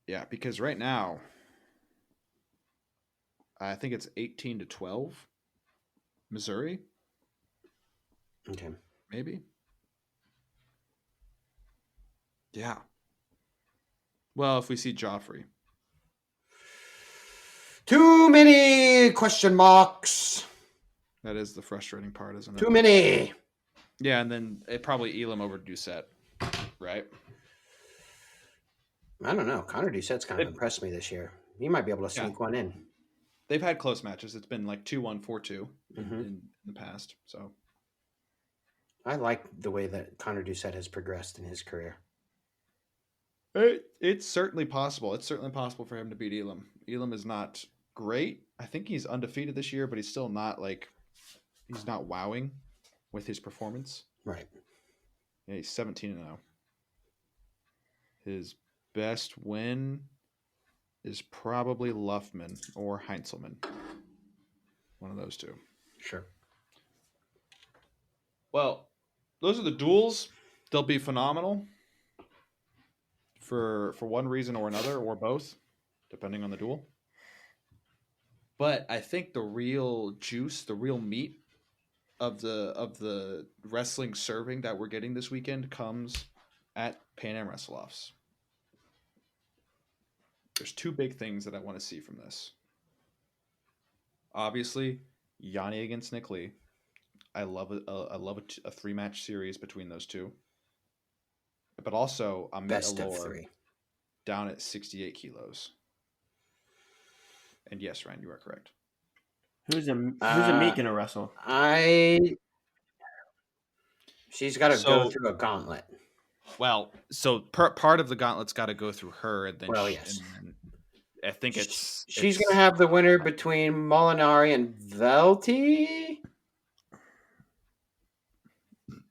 A: Yeah, because right now, I think it's 18-12. Missouri.
B: Okay.
A: Maybe. Yeah. Well, if we see Joffrey.
B: Too many question marks.
A: That is the frustrating part, isn't it?
B: Too many.
A: Yeah, and then it probably Elam over Doucette, right?
B: I don't know. Connor Doucette's kind of impressed me this year. He might be able to sneak one in.
A: They've had close matches. It's been like 2-1, 4-2 in the past. So
B: I like the way that Connor Doucette has progressed in his career.
A: It's certainly possible. It's certainly possible for him to beat Elam. Elam is not great. I think he's undefeated this year, but he's still not like he's not wowing with his performance.
B: Right.
A: Yeah, he's 17-0. His best win is probably Luffman or Heinzelman. One of those two.
B: Sure.
A: Well, those are the duels. They'll be phenomenal for one reason or another, or both, depending on the duel. But I think the real juice, the real meat of the wrestling serving that we're getting this weekend comes at Pan Am Wrestle-Offs. There's two big things that I want to see from this. Obviously, Yanni against Nick Lee. I love a 3-match series between those two. But also, Amit
B: Best of
A: Allure
B: 3.
A: down at 68 kilos. And yes, Ryan, you are correct.
C: Who's a meat gonna wrestle?
B: She's got to go through a gauntlet.
A: Well, so part of the gauntlet's got to go through her, and then
B: Yes.
A: and I think
B: she's going to have the winner between Molinari and Velty.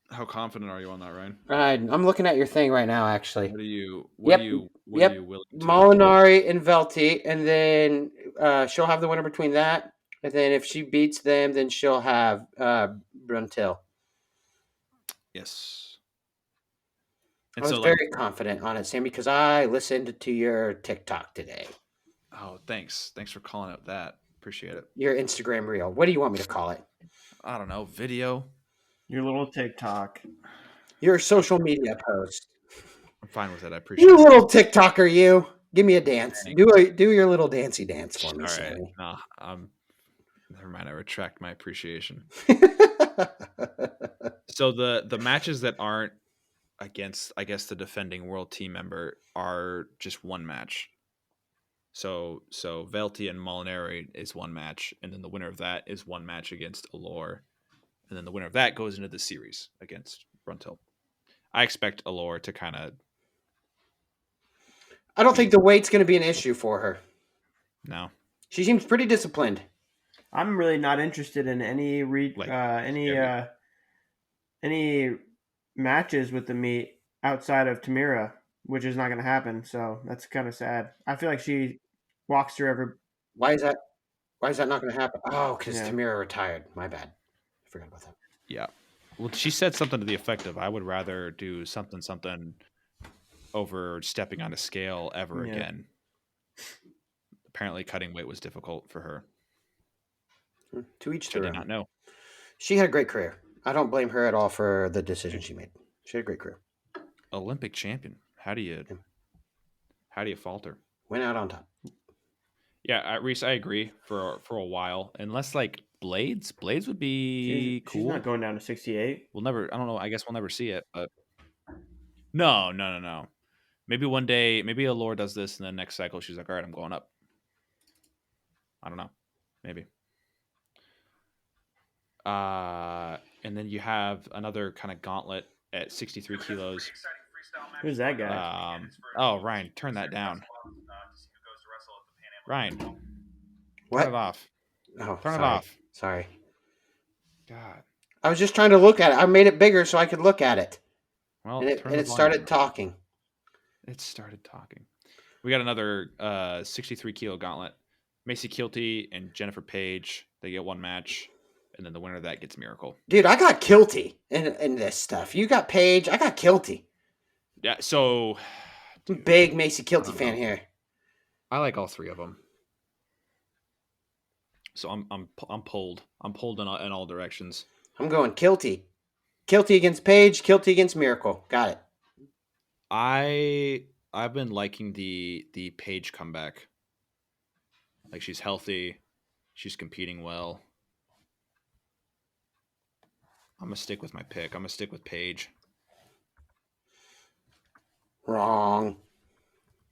A: How confident are you on that, Ryan?
B: I'm looking at your thing right now, actually.
A: What are you willing to?
B: Molinari and Velty, and then she'll have the winner between that. And then if she beats them, then she'll have Bruntil.
A: Yes.
B: I was very confident on it, Sam, because I listened to your TikTok today.
A: Oh, thanks. Thanks for calling out that. Appreciate it.
B: Your Instagram reel. What do you want me to call it?
A: I don't know. Video.
C: Your little TikTok.
B: Your social media post.
A: I'm fine with it. I appreciate it.
B: You little TikToker, you. Give me a dance. Do your little dancey dance for me,
A: All
B: Sammy.
A: right. No, never mind. I retract my appreciation. So the matches that aren't against, I guess, the defending world team member are just one match. So Velty and Molinari is one match, and then the winner of that is one match against Allure, and then the winner of that goes into the series against Bruntil. I expect Allure to kind of.
B: I don't think the weight's going to be an issue for her.
A: No.
B: She seems pretty disciplined.
C: I'm really not interested in any any matches with the meat outside of Tamira, which is not going to happen. So that's kind of sad. I feel like she walks through every.
B: Why is that not going to happen? Oh, because Tamira retired. My bad. I forgot about that.
A: Yeah. Well, she said something to the effect of, "I would rather do something over stepping on a scale ever again." Apparently, cutting weight was difficult for her.
B: To each their own.
A: I did not know.
B: She had a great career. I don't blame her at all for the decision she made. She had a great career.
A: Olympic champion. How do you falter?
B: Went out on top.
A: Yeah, Reese, I agree for a while. Unless like Blades would be cool.
C: She's not going down to 68.
A: We'll never. I don't know. I guess we'll never see it. But no. Maybe one day, maybe Allure does this, and then next cycle she's like, "All right, I'm going up." I don't know. Maybe. And then you have another kind of gauntlet at 63 kilos.
C: Who's that guy?
A: Oh, Ryan, turn that down. Ryan,
B: what?
A: Turn it off.
B: Oh,
A: turn it off.
B: Sorry.
A: God.
B: I was just trying to look at it. I made it bigger so I could look at it.
A: Well,
B: and it started talking.
A: It started talking. We got another 63 kilo gauntlet. Macy Kilty and Jennifer Page. They get one match. And then the winner of that gets Miracle.
B: Dude, I got Kilty in this stuff. You got Page. I got Kilty.
A: Yeah, so...
B: Big Macy Kilty fan here.
A: I like all three of them. So I'm pulled. I'm pulled in all directions.
B: I'm going Kilty. Kilty against Page. Kilty against Miracle. Got it.
A: I've been liking the Page comeback. Like, she's healthy. She's competing well. I'm going to stick with my pick. I'm going to stick with Paige.
B: Wrong.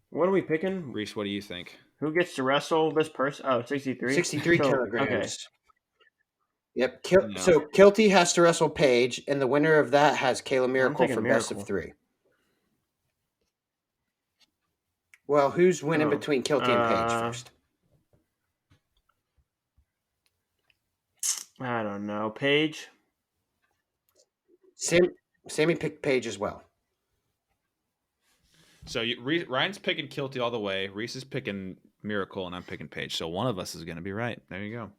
C: What are we picking?
A: Reese, what do you think?
C: Who gets to wrestle this person? Oh, 63?
B: 63 kilograms.
C: Okay.
B: Yep. So Kilty has to wrestle Paige, and the winner of that has Kayla Miracle for Best of 3. Well, who's winning
C: Oh,
B: between Kilty and Page first?
C: I don't know. Paige?
B: Sammy picked Page as well.
A: So Ryan's picking Kilty all the way. Reese is picking Miracle, and I'm picking Page. So one of us is going to be right. There you go.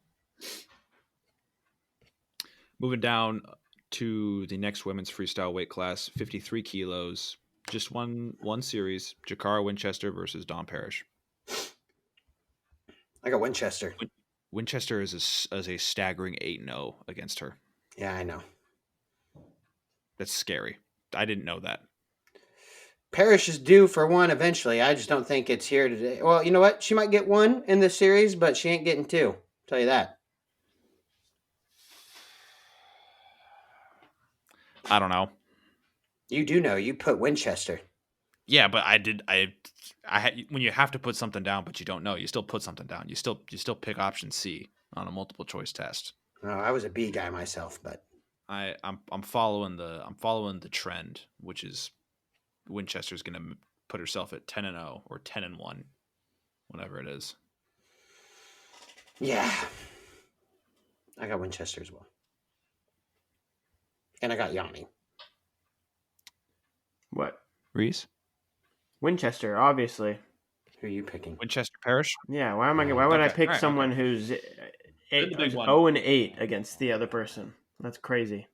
A: Moving down to the next women's freestyle weight class, 53 kilos. Just one series. Jakara Winchester versus Dawn Parrish.
B: I got Winchester.
A: Winchester is a staggering 8-0 against her.
B: Yeah, I know.
A: That's scary. I didn't know that.
B: Parrish is due for one eventually. I just don't think it's here today. Well, you know what? She might get one in this series, but she ain't getting two. I'll tell you that.
A: I don't know.
B: You do know. You put Winchester.
A: Yeah, but I had, when you have to put something down, but you don't know, you still put something down. You still pick option C on a multiple choice test.
B: Oh, I was a B guy myself, but
A: I'm following the trend, which is Winchester's going to put herself at 10-0 or 10-1, whatever it is.
B: Yeah, I got Winchester as well, and I got Yanni.
C: What?
A: Reese?
C: Winchester, obviously.
B: Who are you picking?
A: Winchester Parrish?
C: Yeah, why would I
A: Okay.
C: pick
A: All right,
C: someone
A: okay.
C: who's
A: Then the big one.
C: 0-8 against the other person? That's crazy.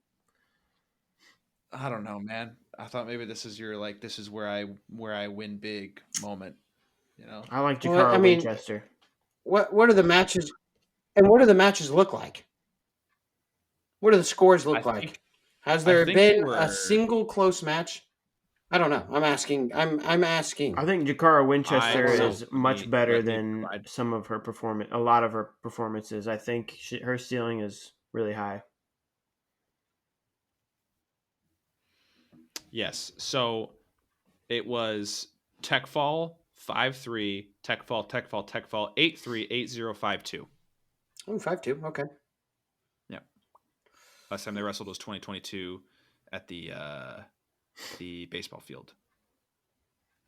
A: I don't know, man. I thought maybe this is your this is where I win big moment. You know?
C: I like
B: Well,
C: Jakara
B: I mean-
C: Winchester.
B: What are the matches? And what do the matches look like? What do the scores look
A: I
B: like?
A: think-
B: Has
A: I
B: there
A: think
B: been
A: we're-
B: a single close match? I don't know. I'm asking. I'm asking.
C: I think Jakara Winchester
B: I-
C: is much better
A: let me
C: than
A: provide-
C: some of her a lot of her performances. I think her ceiling is really high.
A: Yes. So it was Tech Fall 5-3, Tech Fall 8-3, 8-0, 5-2.
B: Oh, 5-2. Okay.
A: Last time they wrestled was 2022 at the baseball field.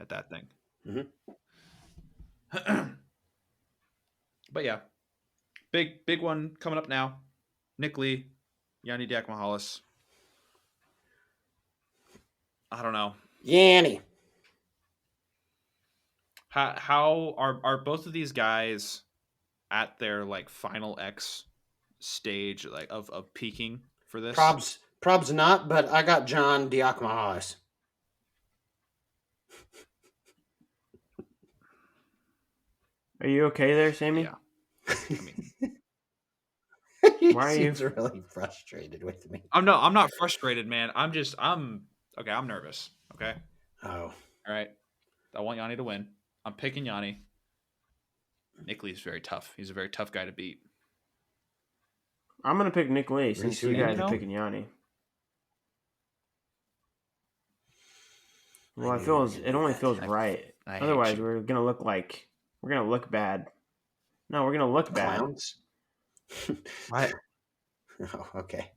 A: At that thing. But yeah, big one coming up now. Nick Lee, Yanni Diakmahalis. I don't know.
B: Yanni.
A: How are both of these guys at their final X stage of peaking for this?
B: Probs not, but I got John Diakmahalis.
C: Are you okay there, Sammy?
A: Yeah. I mean,
B: He
C: Why are you-
B: seems really frustrated with me.
A: I'm not frustrated, man. I'm nervous. Okay.
B: Oh,
A: All right. I want Yanni to win. I'm picking Yanni. Nick Lee's very tough. He's a very tough guy to beat.
C: I'm gonna pick Nick Lee since
B: who
C: you
B: do you
C: guys
A: know?
C: are picking Yanni. Well,
B: I
C: it
B: knew
C: feels
B: you
C: it only
B: did
C: feels
B: that.
C: right.
A: I hate
C: Otherwise,
A: you.
C: we're gonna look bad. No, we're gonna look bad.
B: Clowns.
A: What?
B: Oh, okay.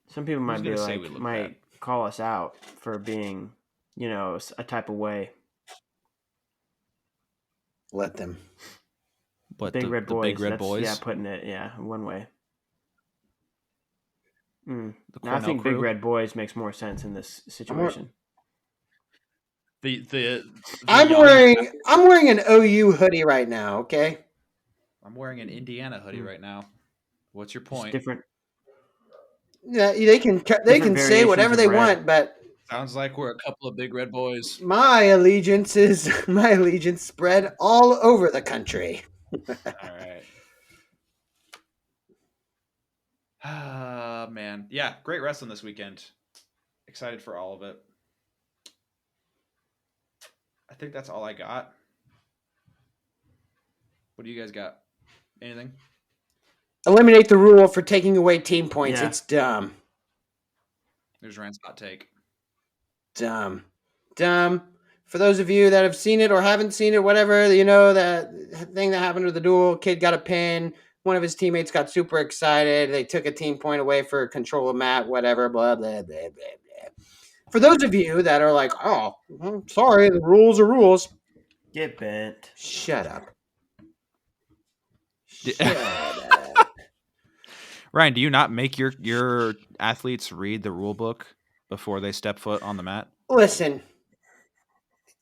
C: Some people might be
A: gonna say we look bad?
C: call us out for being, a type of way.
B: Let them.
A: But
C: Big red boys.
A: Big red
C: That's,
A: boys.
C: Yeah, putting it. Yeah, one way.
A: The
C: No, I
A: Cornell
C: think
A: crew.
C: big red boys makes more sense in this situation.
A: The
B: I'm wearing an OU hoodie right now. Okay.
A: I'm wearing an Indiana hoodie right now. What's your
C: Just
A: point?
C: different.
B: Yeah, they can say
C: variations
B: whatever
C: of
B: they
C: red.
B: want, but
A: Sounds like we're a couple of big red boys.
B: my allegiance spread all over the country.
A: All right. Ah, man. Yeah, great wrestling this weekend. Excited for all of it. I think that's all I got. What do you guys got? Anything?
B: Eliminate the rule for taking away team points.
C: Yeah.
B: It's dumb.
A: There's Rand's hot take.
B: Dumb. For those of you that have seen it or haven't seen it, whatever, that thing that happened with the duel, kid got a pin. One of his teammates got super excited. They took a team point away for control of mat, whatever, blah, blah, blah, blah, blah. For those of you that are like, oh, sorry, the rules are rules.
C: Get bent.
B: Shut up.
A: D-
B: Shut up.
A: Ryan, do you not make your athletes read the rule book before they step foot on the mat?
B: Listen,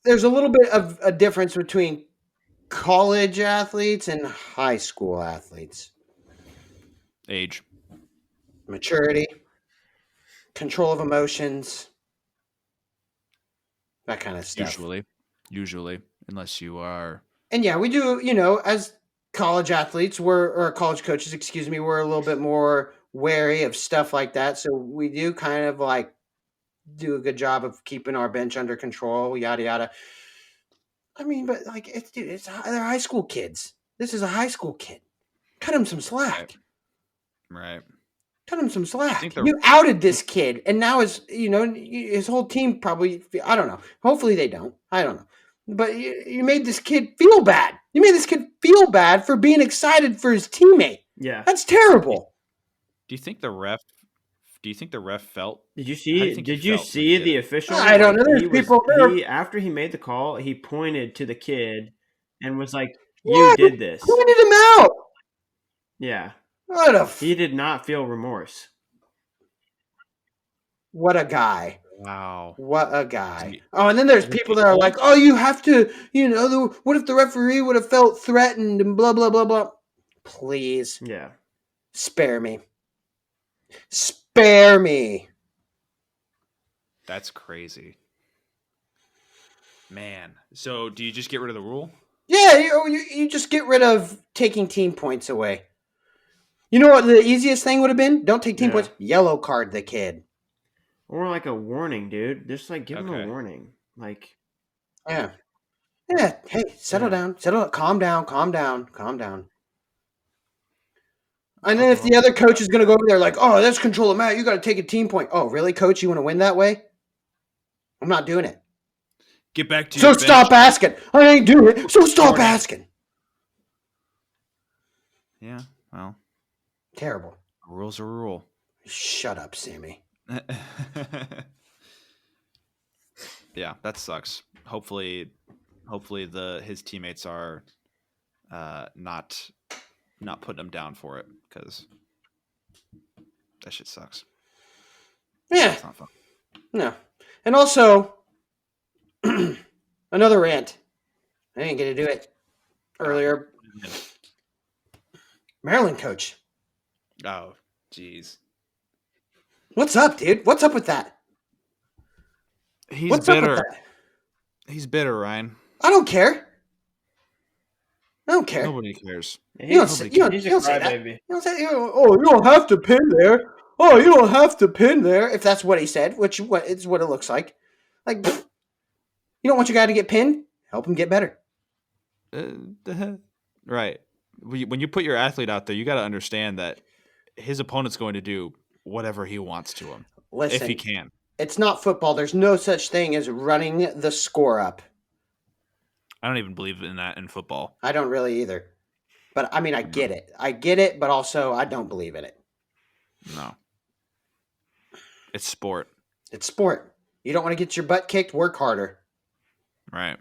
B: there's a little bit of a difference between college athletes and high school athletes.
A: Age.
B: Maturity, control of emotions, that kind of stuff.
A: Usually, unless you are.
B: And yeah, we do, as college athletes, or college coaches, excuse me, we're a little bit more wary of stuff like that. So we do kind of like do a good job of keeping our bench under control, yada, yada. I mean, but like, they're high school kids. This is a high school kid. Cut him some slack.
A: Right.
B: Cut him some slack.
A: the-
B: You outed this kid, and now his whole team probably. I don't know. Hopefully they don't. I don't know. But you made this kid feel bad. You made this kid feel bad for being excited for his teammate.
C: Yeah.
B: That's terrible.
A: Do you think the ref felt?
C: Did you
A: How do
C: see?
A: you think
C: Did
A: he
C: you
A: felt when
C: see
A: he
C: the
A: did it?
C: official?
B: I don't know. There's
C: He
B: people.
C: after he made the call, he pointed to the kid and was like,
B: Yeah,
C: "You did this."
B: Pointed him out.
C: Yeah.
B: He
C: did not feel remorse.
B: What a guy.
A: Wow.
B: What a guy. Oh, and then there's people that are like, oh, you have to, what if the referee would have felt threatened and blah, blah, blah, blah. Please.
C: Yeah.
B: Spare me. Spare me.
A: That's crazy. Man. So do you just get rid of the rule?
B: Yeah, you just get rid of taking team points away. You know what the easiest thing would have been? Don't take team points. Yellow card the kid.
C: Or like a warning, dude. Just like give him
A: Okay.
C: a warning. Like,
B: Yeah. Yeah. Hey, settle down. Calm down. And then if the other coach is going to go over there like, oh, that's control of mat. You got to take a team point. Oh, really, coach? You want to win that way? I'm not doing it.
A: Get back to
B: So
A: your bench.
B: stop asking. I ain't doing it. So stop asking.
A: Yeah, well.
B: Terrible.
A: A rule's a rule.
B: Shut up, Sammy.
A: Yeah, that sucks. Hopefully his teammates are not putting him down for it, because that shit sucks.
B: Yeah.
A: It's not fun.
B: No. And also, another rant. I didn't get to do it earlier. Maryland coach.
A: Oh, jeez.
B: What's up, dude? What's up with that?
A: What's
B: bitter.
A: Up with that? He's bitter, Ryan.
B: I don't care.
A: Nobody cares.
C: he's a
B: crybaby.
C: crybaby.
B: You don't have to pin there. Oh, you don't have to pin there. If that's what he said, which is what it looks like. Like, you don't want your guy to get pinned? Help him get better.
A: Right. When you put your athlete out there, you got to understand that his opponent's going to do whatever he wants to him.
B: Listen,
A: if he can.
B: It's not football. There's no such thing as running the score up.
A: I don't even believe in that in football.
B: I don't really either. But, I mean, I get it. But also, I don't believe in it.
A: No. It's sport.
B: It's sport. You don't want to get your butt kicked? Work harder.
A: Right.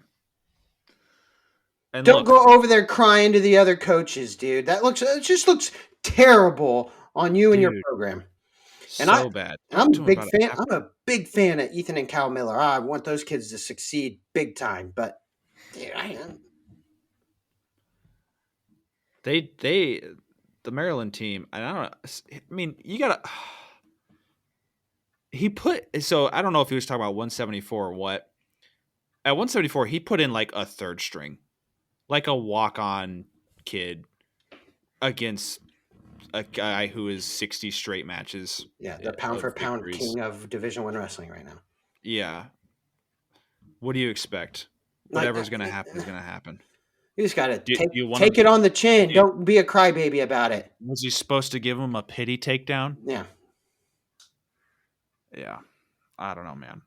A: And
B: don't go over there crying to the other coaches, dude. It just looks terrible on you and your program. And
A: bad.
B: I'm a big fan. I'm a big fan of Ethan and Kyle Miller. I want those kids to succeed big time. But dude,
A: the Maryland team, and I don't know. I mean, you gotta. So I don't know if he was talking about 174 or what. At 174, he put in like a third string, like a walk-on kid against a guy who is 60 straight matches.
B: Yeah, the pound for pound king of Division I wrestling right now.
A: Yeah. What do you expect? Whatever's going to happen is going to happen.
B: You just got to take it on the chin. Don't be a crybaby about it.
A: Was he supposed to give him a pity takedown?
B: Yeah.
A: Yeah. I don't know, man.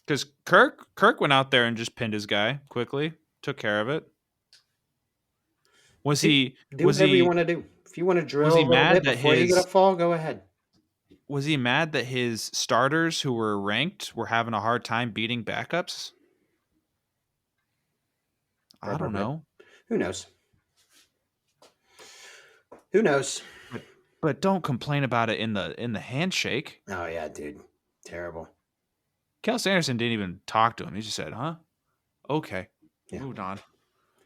A: Because Kirk went out there and just pinned his guy quickly, took care of it. Do whatever
B: you want to do. If you want to drill a little bit before you get a fall, go ahead.
A: Was he mad that his starters who were ranked were having a hard time beating backups? I don't know.
B: Who knows? Who knows?
A: But don't complain about it in the handshake.
B: Oh yeah, dude, terrible.
A: Cal Sanderson didn't even talk to him. He just said, "Huh? Okay."
B: Yeah.
A: Moved on.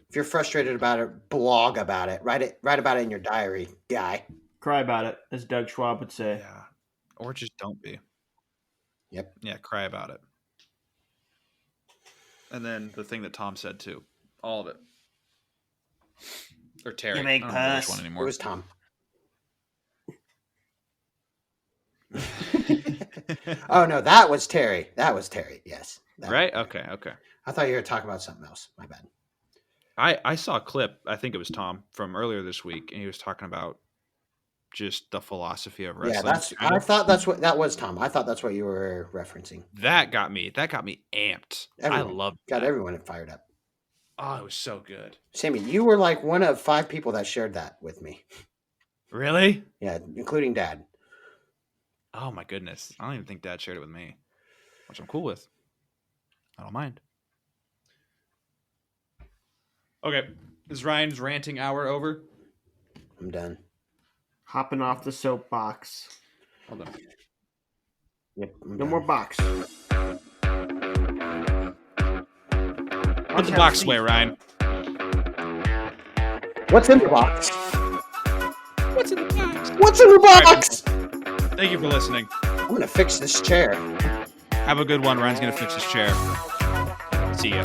B: If you're frustrated about it, blog about it. Write about it in your diary, guy.
C: Cry about it, as Doug Schwab would say.
A: Yeah. Or just don't be.
B: Yep.
A: Yeah, cry about it. And then the thing that Tom said too. All of it. Or Terry.
C: You make
A: I don't know which
C: puss.
A: one
B: It
A: anymore.
B: was Tom. Oh no, that was Terry. That was Terry. Yes.
A: Right? Okay.
B: I thought you were talking about something else. My bad.
A: I saw a clip, I think it was Tom, from earlier this week, and he was talking about just the philosophy of wrestling.
B: Yeah, I thought that was Tom. I thought that's what you were referencing.
A: That got me amped. I loved that.
B: Got everyone fired up.
A: Oh, it was so good.
B: Sammy, you were like one of 5 people that shared that with me.
A: Really?
B: Yeah, including Dad.
A: Oh my goodness. I don't even think Dad shared it with me. Which I'm cool with. I don't mind. Okay. Is Ryan's ranting hour over?
B: I'm done.
C: Hopping off the soapbox.
A: Hold on.
B: Yep.
C: No more box.
A: Put the box away, Ryan.
B: What's in the box?
A: What's in the box?
B: What's in the box?
A: Thank you for listening.
B: I'm gonna fix this chair.
A: Have a good one. Ryan's going to fix his chair. See ya.